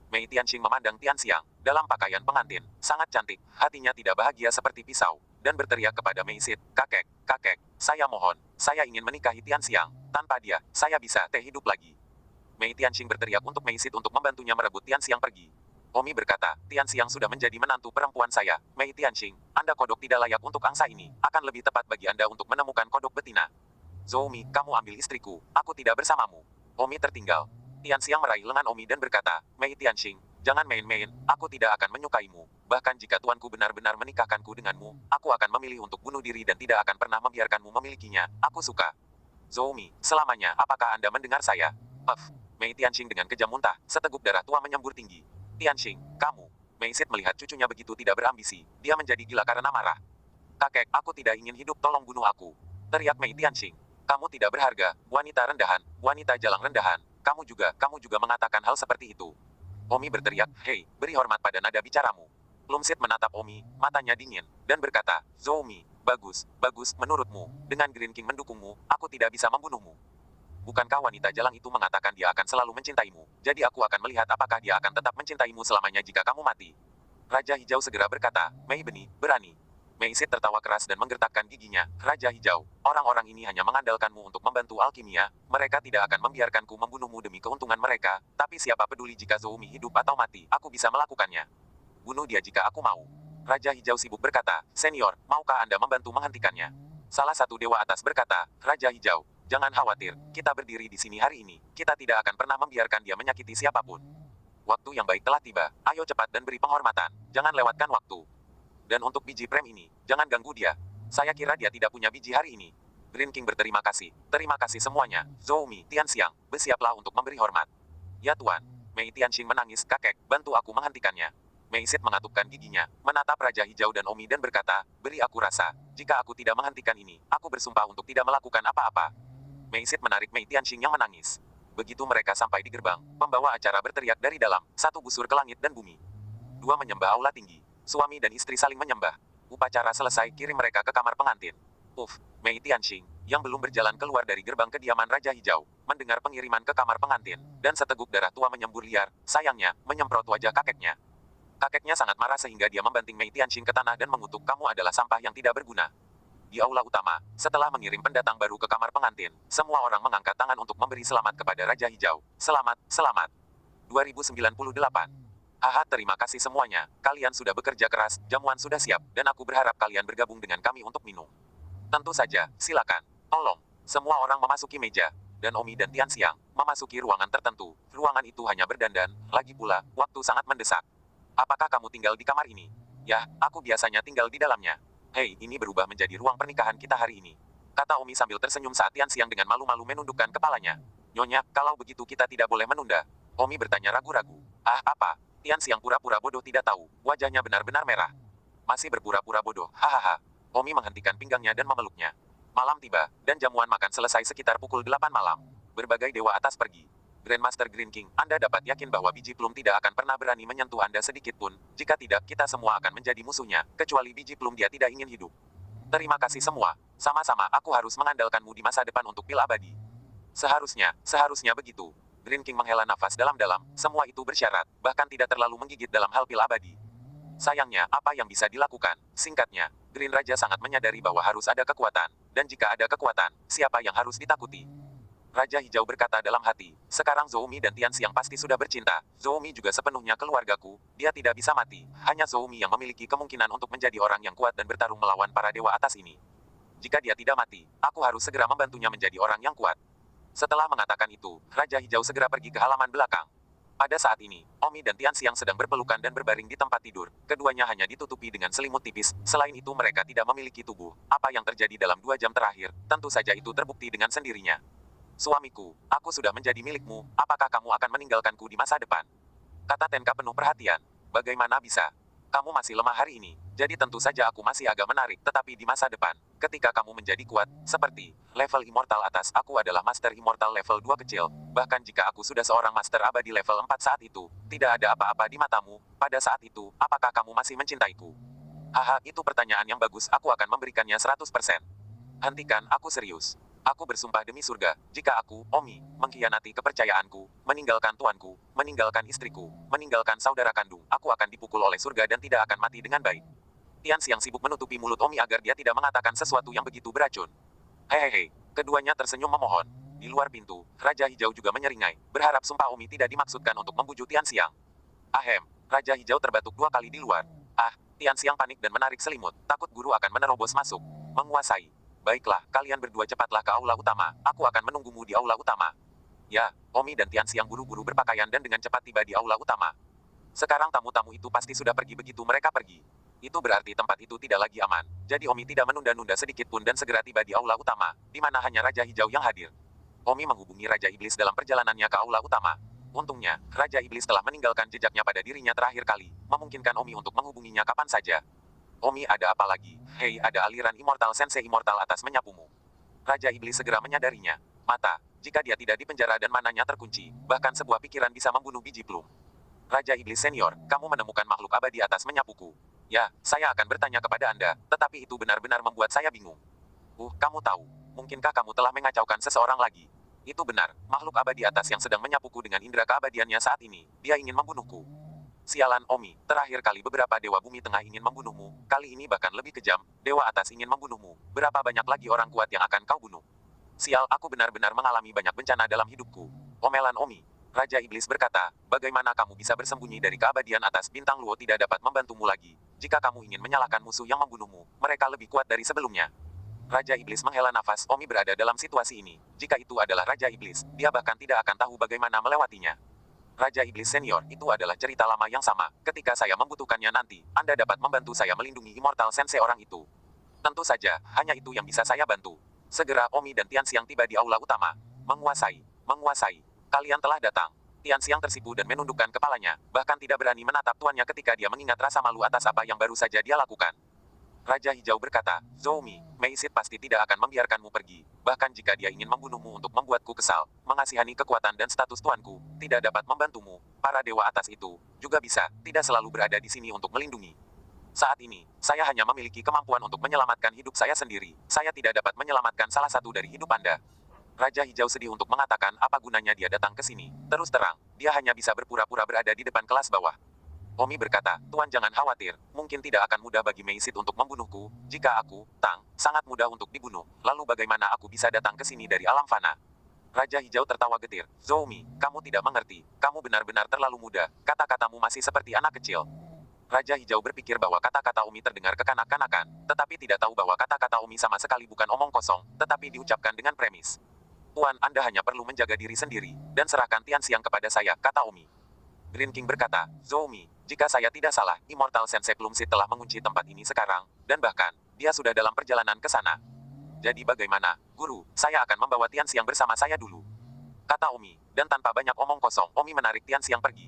Mei Tianxing memandang Tianxiang, dalam pakaian pengantin, sangat cantik, hatinya tidak bahagia seperti pisau, dan berteriak kepada Mei Sid, kakek, saya mohon, saya ingin menikahi Tianxiang, tanpa dia, saya bisa hidup lagi. Mei Tianxing berteriak untuk Mei Sid untuk membantunya merebut Tianxiang pergi. Omi berkata, Tianxiang sudah menjadi menantu perempuan saya, Mei Tianxing, Anda kodok tidak layak untuk angsa ini, akan lebih tepat bagi Anda untuk menemukan kodok betina. Zhou Mi, kamu ambil istriku, aku tidak bersamamu. Omi tertinggal. Tianxiang meraih lengan Omi dan berkata, Mei Tianxing, jangan main-main, aku tidak akan menyukaimu. Bahkan jika tuanku benar-benar menikahkanku denganmu, aku akan memilih untuk bunuh diri dan tidak akan pernah membiarkanmu memilikinya, aku suka. Zhou Mi, selamanya, apakah Anda mendengar saya? Puff. Mei Tianxing dengan kejam muntah, seteguk darah tua menyembur tinggi. Tianxing, kamu. Mei Sid melihat cucunya begitu tidak berambisi, dia menjadi gila karena marah. Kakek, aku tidak ingin hidup, tolong bunuh aku. Teriak Mei Tianxing. Kamu tidak berharga, wanita rendahan, wanita jalang rendahan. Kamu juga mengatakan hal seperti itu. Omi berteriak, hei, beri hormat pada nada bicaramu. Lumsit menatap Omi, matanya dingin, dan berkata, Zhou Mi, bagus, menurutmu, dengan Green King mendukungmu, aku tidak bisa membunuhmu. Bukankah wanita jalang itu mengatakan dia akan selalu mencintaimu, jadi aku akan melihat apakah dia akan tetap mencintaimu selamanya jika kamu mati. Raja Hijau segera berkata, Mei Benih, berani. Mei Sid tertawa keras dan menggertakkan giginya, Raja Hijau, orang-orang ini hanya mengandalkanmu untuk membantu alkimia, mereka tidak akan membiarkanku membunuhmu demi keuntungan mereka, tapi siapa peduli jika Zhou Mi hidup atau mati, aku bisa melakukannya. Bunuh dia jika aku mau. Raja Hijau sibuk berkata, Senior, maukah Anda membantu menghentikannya? Salah satu dewa atas berkata, Raja Hijau, jangan khawatir, kita berdiri di sini hari ini, kita tidak akan pernah membiarkan dia menyakiti siapapun. Waktu yang baik telah tiba, ayo cepat dan beri penghormatan, jangan lewatkan waktu. Dan untuk biji prem ini, jangan ganggu dia. Saya kira dia tidak punya biji hari ini. Green King berterima kasih, terima kasih semuanya, Zhou Mi, Tianxiang, bersiaplah untuk memberi hormat. Ya Tuan, Mei Tianxing menangis, kakek, bantu aku menghentikannya. Mei Sid mengatupkan giginya, menatap Raja Hijau dan Omi dan berkata, beri aku rasa, jika aku tidak menghentikan ini, aku bersumpah untuk tidak melakukan apa-apa. Mei Sid menarik Mei Tianxing yang menangis. Begitu mereka sampai di gerbang, pembawa acara berteriak dari dalam, satu busur ke langit dan bumi. Dua menyembah aula tinggi. Suami dan istri saling menyembah. Upacara selesai, kirim mereka ke kamar pengantin. Mei Tianxing, yang belum berjalan keluar dari gerbang kediaman Raja Hijau, mendengar pengiriman ke kamar pengantin, dan seteguk darah tua menyembur liar, sayangnya, menyemprot wajah kakeknya. Kakeknya sangat marah sehingga dia membanting Mei Tianxing ke tanah dan mengutuk, kamu adalah sampah yang tidak berguna. Di aula utama, setelah mengirim pendatang baru ke kamar pengantin, semua orang mengangkat tangan untuk memberi selamat kepada Raja Hijau. Selamat. 2098. Haha, terima kasih semuanya, kalian sudah bekerja keras, jamuan sudah siap, dan aku berharap kalian bergabung dengan kami untuk minum. Tentu saja, silakan. Tolong. Semua orang memasuki meja, dan Omi dan Tianxiang memasuki ruangan tertentu. Ruangan itu hanya berdandan, lagi pula, waktu sangat mendesak. Apakah kamu tinggal di kamar ini? Ya, aku biasanya tinggal di dalamnya. Hei, ini berubah menjadi ruang pernikahan kita hari ini. Kata Omi sambil tersenyum saat Tianxiang dengan malu-malu menundukkan kepalanya. Nyonya, kalau begitu kita tidak boleh menunda. Omi bertanya ragu-ragu. Ah, apa? Tianxiang pura-pura bodoh tidak tahu, wajahnya benar-benar merah. Masih berpura-pura bodoh, hahaha. Omi menghentikan pinggangnya dan memeluknya. Malam tiba, dan jamuan makan selesai sekitar pukul 8 malam. Berbagai dewa atas pergi. Grandmaster Green King, Anda dapat yakin bahwa biji plum tidak akan pernah berani menyentuh Anda sedikit pun. Jika tidak, kita semua akan menjadi musuhnya, kecuali biji plum dia tidak ingin hidup. Terima kasih semua. Sama-sama, aku harus mengandalkanmu di masa depan untuk pil abadi. Seharusnya begitu. Green King menghela nafas dalam-dalam, semua itu bersyarat, bahkan tidak terlalu menggigit dalam hal pil abadi. Sayangnya, apa yang bisa dilakukan? Singkatnya, Green Raja sangat menyadari bahwa harus ada kekuatan, dan jika ada kekuatan, siapa yang harus ditakuti? Raja Hijau berkata dalam hati, sekarang Zhou Mi dan Tianxiang pasti sudah bercinta, Zhou Mi juga sepenuhnya keluargaku, dia tidak bisa mati, hanya Zhou Mi yang memiliki kemungkinan untuk menjadi orang yang kuat dan bertarung melawan para dewa atas ini. Jika dia tidak mati, aku harus segera membantunya menjadi orang yang kuat. Setelah mengatakan itu, Raja Hijau segera pergi ke halaman belakang. Pada saat ini, Omi dan Tianxiang sedang berpelukan dan berbaring di tempat tidur, keduanya hanya ditutupi dengan selimut tipis, selain itu mereka tidak memiliki tubuh. Apa yang terjadi dalam 2 jam terakhir, tentu saja itu terbukti dengan sendirinya. Suamiku, aku sudah menjadi milikmu, apakah kamu akan meninggalkanku di masa depan? Kata Tenka penuh perhatian. Bagaimana bisa? Kamu masih lemah hari ini, jadi tentu saja aku masih agak menarik, tetapi di masa depan, ketika kamu menjadi kuat, seperti level immortal atas, aku adalah master immortal level 2 kecil, bahkan jika aku sudah seorang master abadi level 4 saat itu, tidak ada apa-apa di matamu, pada saat itu, apakah kamu masih mencintaiku? Haha, itu pertanyaan yang bagus, aku akan memberikannya 100%. Hentikan, aku serius. Aku bersumpah demi surga, jika aku, Omi, mengkhianati kepercayaanku, meninggalkan tuanku, meninggalkan istriku, meninggalkan saudara kandung, aku akan dipukul oleh surga dan tidak akan mati dengan baik. Tianxiang sibuk menutupi mulut Omi agar dia tidak mengatakan sesuatu yang begitu beracun. Hehehe, keduanya tersenyum memohon. Di luar pintu, Raja Hijau juga menyeringai, berharap sumpah Omi tidak dimaksudkan untuk membujuk Tianxiang. Ahem, Raja Hijau terbatuk 2 kali di luar. Ah, Tianxiang panik dan menarik selimut, takut guru akan menerobos masuk. Menguasai. Baiklah, kalian berdua cepatlah ke aula utama, aku akan menunggumu di aula utama. Ya, Omi dan Tianxiang buru-buru berpakaian dan dengan cepat tiba di aula utama. Sekarang tamu-tamu itu pasti sudah pergi begitu mereka pergi. Itu berarti tempat itu tidak lagi aman, jadi Omi tidak menunda-nunda sedikit pun dan segera tiba di aula utama, di mana hanya Raja Hijau yang hadir. Omi menghubungi Raja Iblis dalam perjalanannya ke aula utama. Untungnya, Raja Iblis telah meninggalkan jejaknya pada dirinya terakhir kali, memungkinkan Omi untuk menghubunginya kapan saja. Omi, ada apa lagi? Hei, ada aliran Immortal Sensei Immortal atas menyapumu. Raja Iblis segera menyadarinya. Mata, jika dia tidak dipenjara dan mananya terkunci, bahkan sebuah pikiran bisa membunuh biji plum. Raja Iblis Senior, kamu menemukan makhluk abadi atas menyapuku. Ya, saya akan bertanya kepada Anda, tetapi itu benar-benar membuat saya bingung. Kamu tahu, mungkinkah kamu telah mengacaukan seseorang lagi? Itu benar, makhluk abadi atas yang sedang menyapuku dengan indera keabadiannya saat ini, dia ingin membunuhku. Sialan, Omi, terakhir kali beberapa dewa bumi tengah ingin membunuhmu, kali ini bahkan lebih kejam, dewa atas ingin membunuhmu, berapa banyak lagi orang kuat yang akan kau bunuh? Sial, aku benar-benar mengalami banyak bencana dalam hidupku. Omelan Omi. Raja Iblis berkata, bagaimana kamu bisa bersembunyi dari keabadian atas, bintang Luo tidak dapat membantumu lagi. Jika kamu ingin menyalahkan musuh yang membunuhmu, mereka lebih kuat dari sebelumnya. Raja Iblis menghela nafas, Omi berada dalam situasi ini. Jika itu adalah Raja Iblis, dia bahkan tidak akan tahu bagaimana melewatinya. Raja Iblis Senior, itu adalah cerita lama yang sama. Ketika saya membutuhkannya nanti, Anda dapat membantu saya melindungi Immortal Sensei orang itu. Tentu saja, hanya itu yang bisa saya bantu. Segera Omi dan Tianxiang tiba di aula utama. Menguasai. Kalian telah datang. Tianxiang tersipu dan menundukkan kepalanya, bahkan tidak berani menatap tuannya ketika dia mengingat rasa malu atas apa yang baru saja dia lakukan. Raja Hijau berkata, Zhou Mi, Mei Sid pasti tidak akan membiarkanmu pergi. Bahkan jika dia ingin membunuhmu untuk membuatku kesal, mengasihani kekuatan dan status tuanku, tidak dapat membantumu. Para dewa atas itu, juga bisa, tidak selalu berada di sini untuk melindungi. Saat ini, saya hanya memiliki kemampuan untuk menyelamatkan hidup saya sendiri. Saya tidak dapat menyelamatkan salah satu dari hidup Anda. Raja Hijau sedih untuk mengatakan apa gunanya dia datang ke sini. Terus terang, dia hanya bisa berpura-pura berada di depan kelas bawah. Omi berkata, Tuan jangan khawatir, mungkin tidak akan mudah bagi Mei Sid untuk membunuhku, jika aku, Tang, sangat mudah untuk dibunuh, lalu bagaimana aku bisa datang ke sini dari alam fana? Raja Hijau tertawa getir, Zhou Mi, kamu tidak mengerti, kamu benar-benar terlalu muda, kata-katamu masih seperti anak kecil. Raja Hijau berpikir bahwa kata-kata Omi terdengar kekanak-kanakan, tetapi tidak tahu bahwa kata-kata Omi sama sekali bukan omong kosong, tetapi diucapkan dengan premis. Tuan, Anda hanya perlu menjaga diri sendiri, dan serahkan Tianxiang kepada saya, kata Omi. Green King berkata, Zhou Mi, jika saya tidak salah, Immortal Sensei Plum Seed telah mengunci tempat ini sekarang, dan bahkan, dia sudah dalam perjalanan ke sana. Jadi bagaimana, Guru, saya akan membawa Tianxiang bersama saya dulu. Kata Omi, dan tanpa banyak omong kosong, Omi menarik Tianxiang pergi.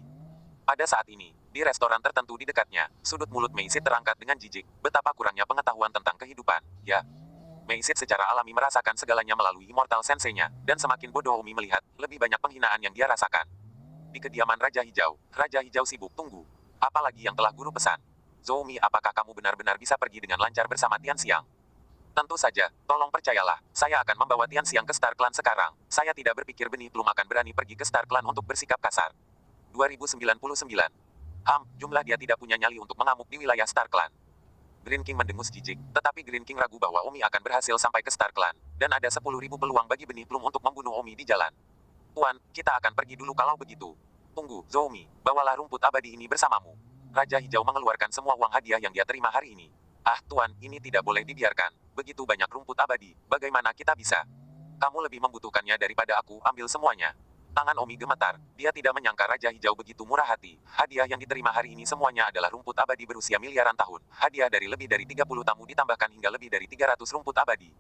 Pada saat ini, di restoran tertentu di dekatnya, sudut mulut Mei Sid terangkat dengan jijik, betapa kurangnya pengetahuan tentang kehidupan, ya. Mei Sid secara alami merasakan segalanya melalui Immortal Sensei-nya, dan semakin bodoh Omi melihat, lebih banyak penghinaan yang dia rasakan. Di kediaman Raja Hijau sibuk tunggu. Apalagi yang telah guru pesan. Zoumi, apakah kamu benar-benar bisa pergi dengan lancar bersama Tian Xiang? Tentu saja, tolong percayalah, saya akan membawa Tian Xiang ke Star Clan sekarang. Saya tidak berpikir benih belum akan berani pergi ke Star Clan untuk bersikap kasar. 2099. Jumlah dia tidak punya nyali untuk mengamuk di wilayah Star Clan. Green King mendengus jijik, tetapi Green King ragu bahwa Omi akan berhasil sampai ke Star Clan, dan ada 10.000 peluang bagi benih plum untuk membunuh Omi di jalan. Tuan, kita akan pergi dulu kalau begitu. Tunggu, Zoumi, bawalah rumput abadi ini bersamamu. Raja Hijau mengeluarkan semua uang hadiah yang dia terima hari ini. Tuan, ini tidak boleh dibiarkan. Begitu banyak rumput abadi, bagaimana kita bisa? Kamu lebih membutuhkannya daripada aku, ambil semuanya. Tangan Omi gemetar, dia tidak menyangka Raja Hijau begitu murah hati. Hadiah yang diterima hari ini semuanya adalah rumput abadi berusia miliaran tahun. Hadiah dari lebih dari 30 tamu ditambahkan hingga lebih dari 300 rumput abadi.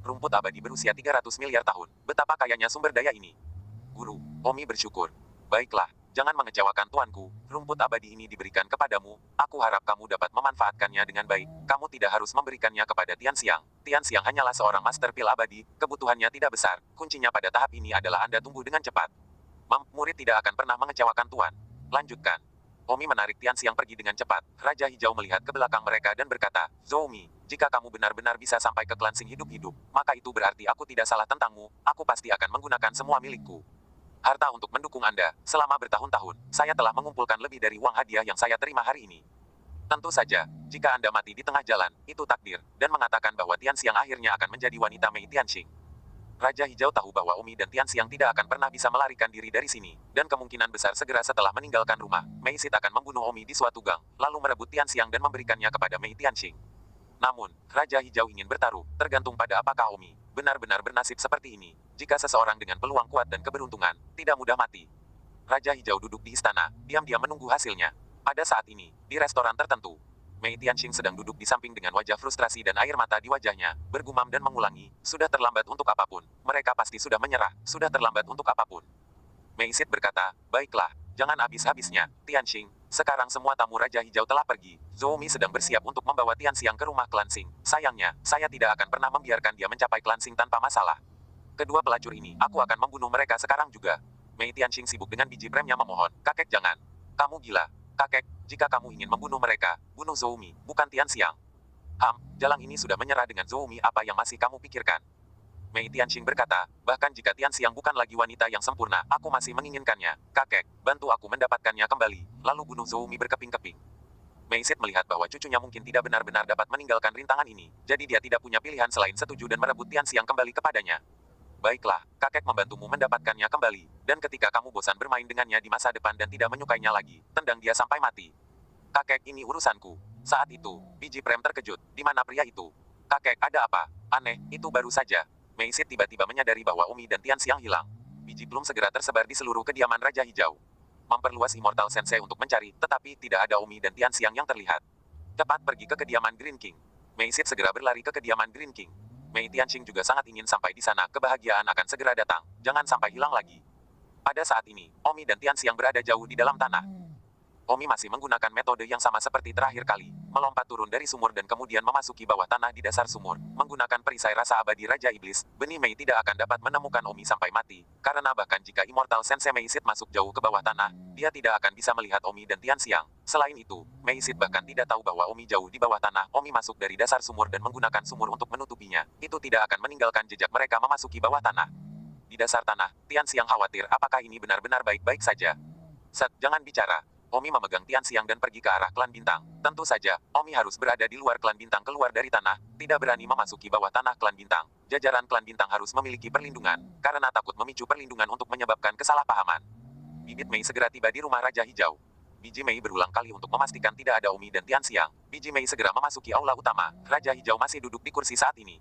Rumput abadi berusia 300 miliar tahun. Betapa kayanya sumber daya ini. Guru, Omi bersyukur. Baiklah, jangan mengecewakan tuanku. Rumput abadi ini diberikan kepadamu. Aku harap kamu dapat memanfaatkannya dengan baik. Kamu tidak harus memberikannya kepada Tian Xiang. Tian Xiang hanyalah seorang master pil abadi. Kebutuhannya tidak besar. Kuncinya pada tahap ini adalah Anda tumbuh dengan cepat. Murid tidak akan pernah mengecewakan tuan. Lanjutkan. Omi menarik Tian Xiang pergi dengan cepat. Raja Hijau melihat ke belakang mereka dan berkata, Zoumi, jika kamu benar-benar bisa sampai ke klan Sing hidup-hidup, maka itu berarti aku tidak salah tentangmu. Aku pasti akan menggunakan semua milikku. Harta untuk mendukung Anda. Selama bertahun-tahun, saya telah mengumpulkan lebih dari uang hadiah yang saya terima hari ini. Tentu saja, jika Anda mati di tengah jalan, itu takdir, dan mengatakan bahwa Tian Xiang akhirnya akan menjadi wanita Mei Tianxing. Raja Hijau tahu bahwa Omi dan Tian Xiang tidak akan pernah bisa melarikan diri dari sini, dan kemungkinan besar segera setelah meninggalkan rumah, Mei Sid akan membunuh Omi di suatu gang, lalu merebut Tian Xiang dan memberikannya kepada Mei Tianxing. Namun, Raja Hijau ingin bertaruh, tergantung pada apakah Omi benar-benar bernasib seperti ini. Jika seseorang dengan peluang kuat dan keberuntungan, tidak mudah mati. Raja Hijau duduk di istana, diam-diam menunggu hasilnya. Pada saat ini, di restoran tertentu, Mei Tianxing sedang duduk di samping dengan wajah frustrasi dan air mata di wajahnya, bergumam dan mengulangi, sudah terlambat untuk apapun. Mereka pasti sudah menyerah, sudah terlambat untuk apapun. Mei Sid berkata, baiklah, jangan habis-habisnya, Tianxing. Sekarang semua tamu Raja Hijau telah pergi. Zoumi sedang bersiap untuk membawa Tian Xiang ke rumah klan Sing. Sayangnya, saya tidak akan pernah membiarkan dia mencapai klan Sing tanpa masalah. Kedua pelacur ini, aku akan membunuh mereka sekarang juga. Mei Tianxing sibuk dengan biji premnya memohon, kakek jangan. Kamu gila. Kakek, jika kamu ingin membunuh mereka, bunuh Zoumi, bukan Tian Xiang. Jalang ini sudah menyerah dengan Zoumi, apa yang masih kamu pikirkan? Mei Tianxing berkata, bahkan jika Tian Xiang bukan lagi wanita yang sempurna, aku masih menginginkannya. Kakek, bantu aku mendapatkannya kembali, lalu bunuh Zoumi berkeping-keping. Mei Sid melihat bahwa cucunya mungkin tidak benar-benar dapat meninggalkan rintangan ini, jadi dia tidak punya pilihan selain setuju dan merebut Tian Xiang kembali kepadanya. Baiklah, kakek membantumu mendapatkannya kembali, dan ketika kamu bosan bermain dengannya di masa depan dan tidak menyukainya lagi, tendang dia sampai mati. Kakek, ini urusanku. Saat itu, biji prem terkejut, di mana pria itu? Kakek, ada apa? Aneh, itu baru saja. Mei Sid tiba-tiba menyadari bahwa Omi dan Tian Xiang hilang. Biji plum segera tersebar di seluruh kediaman Raja Hijau. Memperluas Immortal Sensei untuk mencari, tetapi tidak ada Omi dan Tian Xiang yang terlihat. Cepat pergi ke kediaman Green King. Mei Sid segera berlari ke kediaman Green King. Mei Tianxing juga sangat ingin sampai di sana, kebahagiaan akan segera datang, jangan sampai hilang lagi. Pada saat ini, Omi dan Tian Xiang berada jauh di dalam tanah. Omi masih menggunakan metode yang sama seperti terakhir kali, melompat turun dari sumur dan kemudian memasuki bawah tanah di dasar sumur. Menggunakan perisai rasa abadi Raja Iblis, benih Mei tidak akan dapat menemukan Omi sampai mati, karena bahkan jika Immortal Sensei Mei Sid masuk jauh ke bawah tanah, dia tidak akan bisa melihat Omi dan Tian Xiang. Selain itu, Mei Sid bahkan tidak tahu bahwa Omi jauh di bawah tanah. Omi masuk dari dasar sumur dan menggunakan sumur untuk menutupinya. Itu tidak akan meninggalkan jejak mereka memasuki bawah tanah. Di dasar tanah, Tian Xiang khawatir apakah ini benar-benar baik-baik saja. Jangan bicara. Omi memegang Tian Xiang dan pergi ke arah klan bintang. Tentu saja, Omi harus berada di luar klan bintang keluar dari tanah, tidak berani memasuki bawah tanah klan bintang. Jajaran klan bintang harus memiliki perlindungan, karena takut memicu perlindungan untuk menyebabkan kesalahpahaman. Bibit Mei segera tiba di rumah Raja Hijau. Biji Mei berulang kali untuk memastikan tidak ada Omi dan Tian Xiang. Biji Mei segera memasuki aula utama. Raja Hijau masih duduk di kursi saat ini.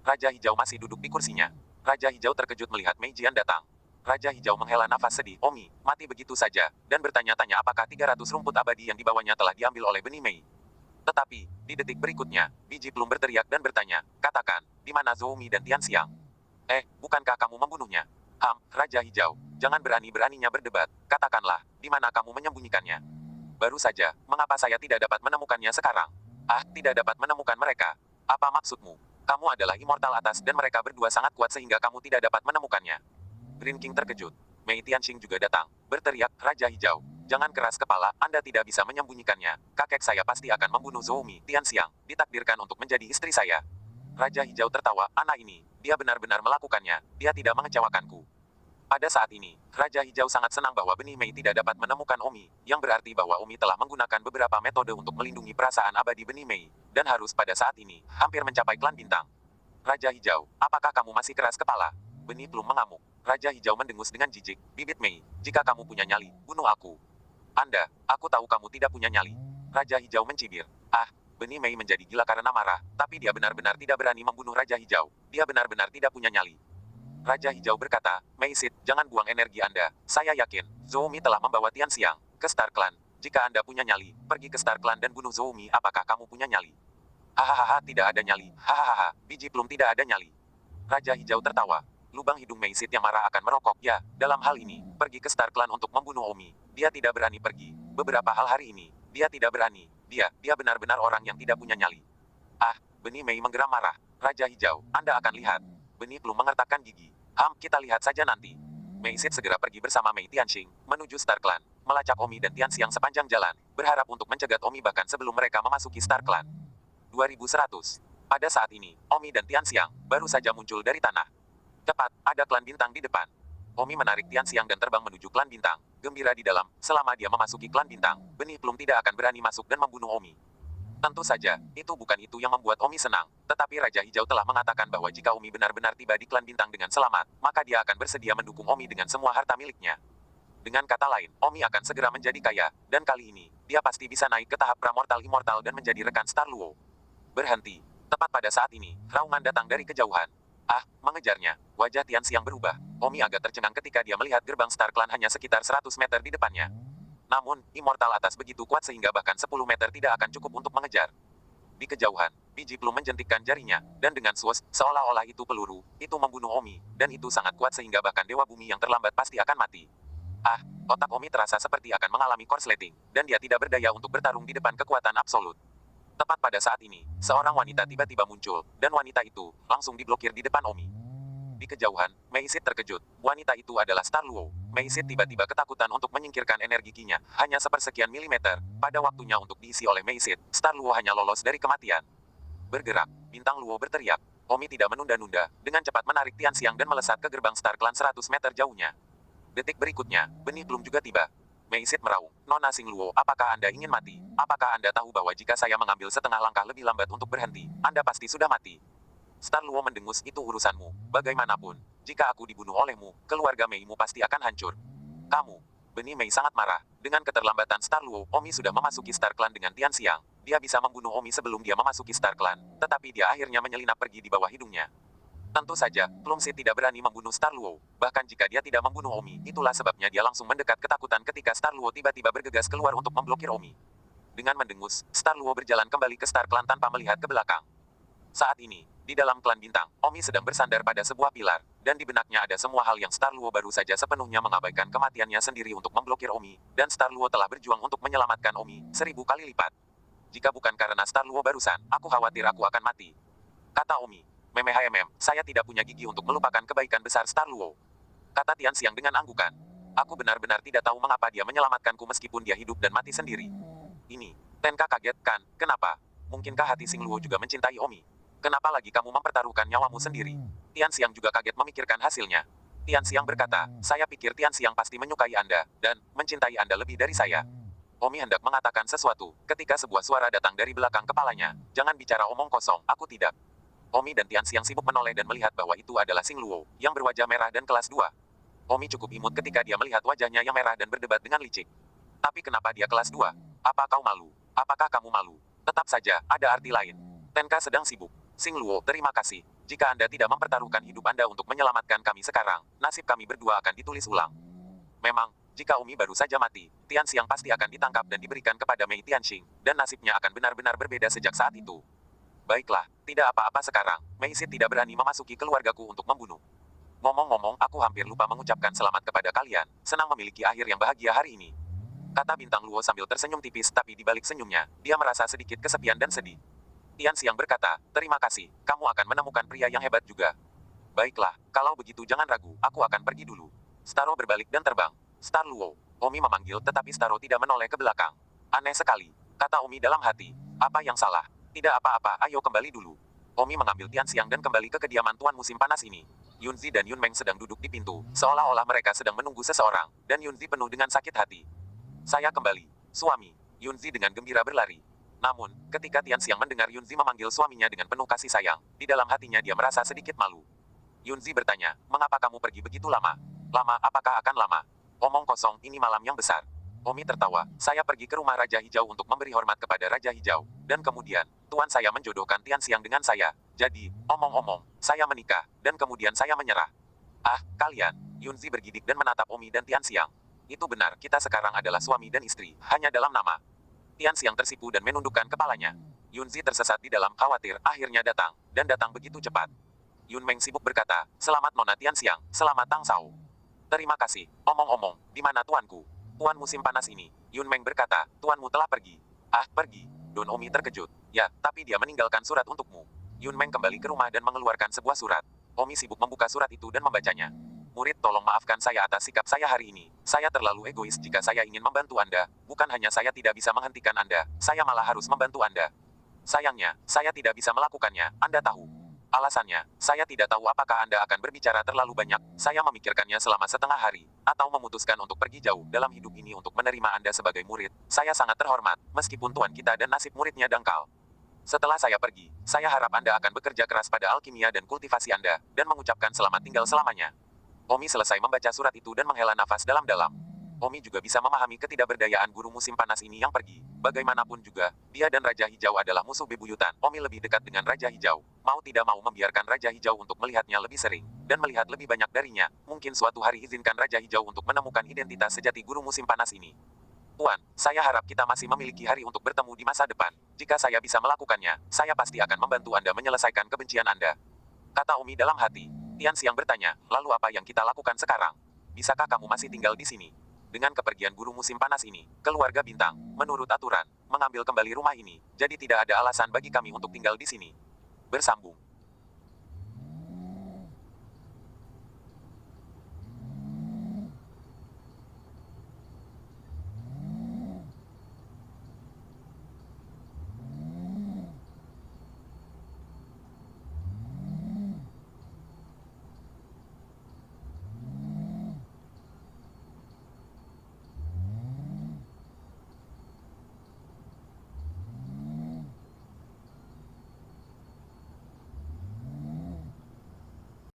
Raja Hijau masih duduk di kursinya. Raja Hijau terkejut melihat Mei Jian datang. Raja Hijau menghela nafas sedih. Omi, mati begitu saja, dan bertanya-tanya apakah 300 rumput abadi yang dibawanya telah diambil oleh benih Mei. Tetapi, di detik berikutnya, biji plum berteriak dan bertanya, katakan, di mana Zoumi dan Tian Xiang? Bukankah kamu membunuhnya? Raja Hijau, jangan berani-beraninya berdebat, katakanlah, di mana kamu menyembunyikannya? Baru saja, mengapa saya tidak dapat menemukannya sekarang? Tidak dapat menemukan mereka. Apa maksudmu? Kamu adalah immortal atas dan mereka berdua sangat kuat sehingga kamu tidak dapat menemukannya. Green King terkejut. Mei Tianxing juga datang, berteriak, Raja Hijau. Jangan keras kepala, Anda tidak bisa menyembunyikannya. Kakek saya pasti akan membunuh Zhou Mi Tianxiang, ditakdirkan untuk menjadi istri saya. Raja Hijau tertawa, anak ini, dia benar-benar melakukannya, dia tidak mengecewakanku. Pada saat ini, Raja Hijau sangat senang bahwa benih Mei tidak dapat menemukan Omi, yang berarti bahwa Omi telah menggunakan beberapa metode untuk melindungi perasaan abadi benih Mei, dan harus pada saat ini, hampir mencapai klan bintang. Raja Hijau, apakah kamu masih keras kepala? Benih Plum mengamuk. Raja Hijau mendengus dengan jijik, bibit Mei, jika kamu punya nyali, bunuh aku. Anda, aku tahu kamu tidak punya nyali. Raja Hijau mencibir. Ah, benih Mei menjadi gila karena marah, tapi dia benar-benar tidak berani membunuh Raja Hijau. Dia benar-benar tidak punya nyali. Raja Hijau berkata, Mei Sid, jangan buang energi Anda. Saya yakin, Zhou Mi telah membawa Tianxiang ke Star Clan. Jika Anda punya nyali, pergi ke Star Clan dan bunuh Zhou Mi. Apakah kamu punya nyali? Hahaha, tidak ada nyali. Hahaha, biji Plum tidak ada nyali. Raja Hijau tertawa. Lubang hidung Mei Sid yang marah akan merokok. Ya, dalam hal ini, pergi ke Star Clan untuk membunuh Omi. Dia tidak berani pergi. Beberapa hal hari ini, dia tidak berani. Dia benar-benar orang yang tidak punya nyali. Ah, benih Mei menggeram marah. Raja Hijau, Anda akan lihat. Benih Plum mengertakkan gigi. Kita lihat saja nanti. Mei Sid segera pergi bersama Mei Tianxing, menuju Star Clan, melacak Omi dan Tianxiang sepanjang jalan, berharap untuk mencegat Omi bahkan sebelum mereka memasuki Star Clan. 2100. Pada saat ini, Omi dan Tianxiang baru saja muncul dari tanah. Tepat, ada klan bintang di depan. Omi menarik Tianxiang dan terbang menuju klan bintang, gembira di dalam, selama dia memasuki klan bintang, benih Plum tidak akan berani masuk dan membunuh Omi. Tentu saja, itu bukan itu yang membuat Omi senang, tetapi Raja Hijau telah mengatakan bahwa jika Omi benar-benar tiba di klan bintang dengan selamat, maka dia akan bersedia mendukung Omi dengan semua harta miliknya. Dengan kata lain, Omi akan segera menjadi kaya, dan kali ini, dia pasti bisa naik ke tahap pramortal immortal dan menjadi rekan Star Luo. Berhenti. Tepat pada saat ini, raungan datang dari kejauhan. Ah, mengejarnya. Wajah Tianxiang berubah. Omi agak tercengang ketika dia melihat gerbang Star Clan hanya sekitar 100 meter di depannya. Namun, immortal atas begitu kuat sehingga bahkan 10 meter tidak akan cukup untuk mengejar. Di kejauhan, biji Plum menjentikkan jarinya, dan dengan suas, seolah-olah itu peluru, itu membunuh Omi, dan itu sangat kuat sehingga bahkan Dewa Bumi yang terlambat pasti akan mati. Ah, otak Omi terasa seperti akan mengalami korsleting, dan dia tidak berdaya untuk bertarung di depan kekuatan absolut. Tepat pada saat ini, seorang wanita tiba-tiba muncul, dan wanita itu langsung diblokir di depan Omi. Di kejauhan, Mei Sid terkejut. Wanita itu adalah Star Luo. Mei Sid tiba-tiba ketakutan untuk menyingkirkan energi Qi-nya, hanya sepersekian milimeter. Pada waktunya untuk diisi oleh Mei Sid, Star Luo hanya lolos dari kematian. Bergerak, bintang Luo berteriak. Omi tidak menunda-nunda, dengan cepat menarik Tianxiang dan melesat ke gerbang Star Clan 100 meter jauhnya. Detik berikutnya, benih Plum juga tiba. Mei Sid meraung, Nona Sing Luo, apakah Anda ingin mati? Apakah Anda tahu bahwa jika saya mengambil setengah langkah lebih lambat untuk berhenti, Anda pasti sudah mati? Star Luo mendengus, itu urusanmu. Bagaimanapun, jika aku dibunuh olehmu, keluarga Mei-mu pasti akan hancur. Kamu. Benih Mei sangat marah. Dengan keterlambatan Star Luo, Omi sudah memasuki Star Clan dengan Tianxiang. Dia bisa membunuh Omi sebelum dia memasuki Star Clan, tetapi dia akhirnya menyelinap pergi di bawah hidungnya. Tentu saja, Plum Seed tidak berani membunuh Star Luo. Bahkan jika dia tidak membunuh Omi, itulah sebabnya dia langsung mendekat ketakutan ketika Star Luo tiba-tiba bergegas keluar untuk memblokir Omi. Dengan mendengus, Star Luo berjalan kembali ke Star Clan tanpa melihat ke belakang. Saat ini, di dalam klan bintang, Omi sedang bersandar pada sebuah pilar, dan di benaknya ada semua hal yang Star Luo baru saja sepenuhnya mengabaikan kematiannya sendiri untuk memblokir Omi, dan Star Luo telah berjuang untuk menyelamatkan Omi, 1000 kali lipat. Jika bukan karena Star Luo barusan, aku khawatir aku akan mati. Kata Omi, saya tidak punya gigi untuk melupakan kebaikan besar Star Luo. Kata Tianxiang dengan anggukan. Aku benar-benar tidak tahu mengapa dia menyelamatkanku meskipun dia hidup dan mati sendiri. Ini, Tenka kaget kan, kenapa? Mungkinkah hati Sing Luo juga mencintai Omi? Kenapa lagi kamu mempertaruhkan nyawamu sendiri? Tianxiang juga kaget memikirkan hasilnya. Tianxiang berkata, saya pikir Tianxiang pasti menyukai Anda, dan mencintai Anda lebih dari saya. Omi hendak mengatakan sesuatu, ketika sebuah suara datang dari belakang kepalanya. Jangan bicara omong kosong, aku tidak. Omi dan Tianxiang sibuk menoleh dan melihat bahwa itu adalah Sing Luo, yang berwajah merah dan kelas 2. Omi cukup imut ketika dia melihat wajahnya yang merah dan berdebat dengan licik. Tapi kenapa dia kelas 2? Apa kau malu? Apakah kamu malu? Tetap saja, ada arti lain. Tenka sedang sibuk. Sing Luo, terima kasih. Jika Anda tidak mempertaruhkan hidup Anda untuk menyelamatkan kami sekarang, nasib kami berdua akan ditulis ulang. Memang, jika Omi baru saja mati, Tianxiang pasti akan ditangkap dan diberikan kepada Mei Tianxing, dan nasibnya akan benar-benar berbeda sejak saat itu. Baiklah, tidak apa-apa sekarang, Mei Sid tidak berani memasuki keluargaku untuk membunuh. Ngomong-ngomong, aku hampir lupa mengucapkan selamat kepada kalian, senang memiliki akhir yang bahagia hari ini. Kata bintang Luo sambil tersenyum tipis tapi di balik senyumnya, dia merasa sedikit kesepian dan sedih. Tian Xiang berkata, terima kasih, kamu akan menemukan pria yang hebat juga. Baiklah, kalau begitu jangan ragu, aku akan pergi dulu. Starro berbalik dan terbang. Star Luo. Omi memanggil tetapi Starro tidak menoleh ke belakang. Aneh sekali, kata Omi dalam hati. Apa yang salah? Tidak apa-apa, ayo kembali dulu. Omi mengambil Tian Xiang dan kembali ke kediaman tuan musim panas ini. Yunzi dan Yunmeng sedang duduk di pintu, seolah-olah mereka sedang menunggu seseorang, dan Yunzi penuh dengan sakit hati. Saya kembali, suami. Yunzi dengan gembira berlari. Namun, ketika Tian Xiang mendengar Yunzi memanggil suaminya dengan penuh kasih sayang, di dalam hatinya dia merasa sedikit malu. Yunzi bertanya, mengapa kamu pergi begitu lama? Lama, apakah akan lama? Omong kosong, ini malam yang besar. Omi tertawa, saya pergi ke rumah Raja Hijau untuk memberi hormat kepada Raja Hijau. Dan kemudian, tuan saya menjodohkan Tian Xiang dengan saya. Jadi, omong-omong, saya menikah, dan kemudian saya menyerah. Ah, kalian. Yunzi bergidik dan menatap Omi dan Tian Xiang. Itu benar, kita sekarang adalah suami dan istri, hanya dalam nama. Tian Xiang tersipu dan menundukkan kepalanya. Yunzi tersesat di dalam khawatir, akhirnya datang, dan datang begitu cepat. Yun Meng sibuk berkata, selamat Nona Tian Xiang, selamat Tang Sao. Terima kasih, omong-omong, di mana tuanku? Tuan musim panas ini, Yun Meng berkata, tuanmu telah pergi. Ah, pergi. Don Omi terkejut. Ya, tapi dia meninggalkan surat untukmu. Yun Meng kembali ke rumah dan mengeluarkan sebuah surat. Omi sibuk membuka surat itu dan membacanya. Murid, tolong maafkan saya atas sikap saya hari ini. Saya terlalu egois jika saya ingin membantu Anda. Bukan hanya saya tidak bisa menghentikan Anda, saya malah harus membantu Anda. Sayangnya, saya tidak bisa melakukannya, Anda tahu. Alasannya, saya tidak tahu apakah Anda akan berbicara terlalu banyak, saya memikirkannya selama setengah hari, atau memutuskan untuk pergi jauh dalam hidup ini untuk menerima Anda sebagai murid. Saya sangat terhormat, meskipun tuan kita dan nasib muridnya dangkal. Setelah saya pergi, saya harap Anda akan bekerja keras pada alkimia dan kultivasi Anda, dan mengucapkan selamat tinggal selamanya. Omi selesai membaca surat itu dan menghela nafas dalam-dalam. Omi juga bisa memahami ketidakberdayaan guru musim panas ini yang pergi. Bagaimanapun juga, dia dan Raja Hijau adalah musuh bebuyutan. Omi lebih dekat dengan Raja Hijau. Mau tidak mau membiarkan Raja Hijau untuk melihatnya lebih sering, dan melihat lebih banyak darinya. Mungkin suatu hari izinkan Raja Hijau untuk menemukan identitas sejati guru musim panas ini. Tuan, saya harap kita masih memiliki hari untuk bertemu di masa depan. Jika saya bisa melakukannya, saya pasti akan membantu Anda menyelesaikan kebencian Anda. Kata Omi dalam hati. Tian Xiang bertanya, lalu apa yang kita lakukan sekarang? Bisakah kamu masih tinggal di sini? Dengan kepergian guru musim panas ini, keluarga Bintang, menurut aturan, mengambil kembali rumah ini, jadi tidak ada alasan bagi kami untuk tinggal di sini. Bersambung.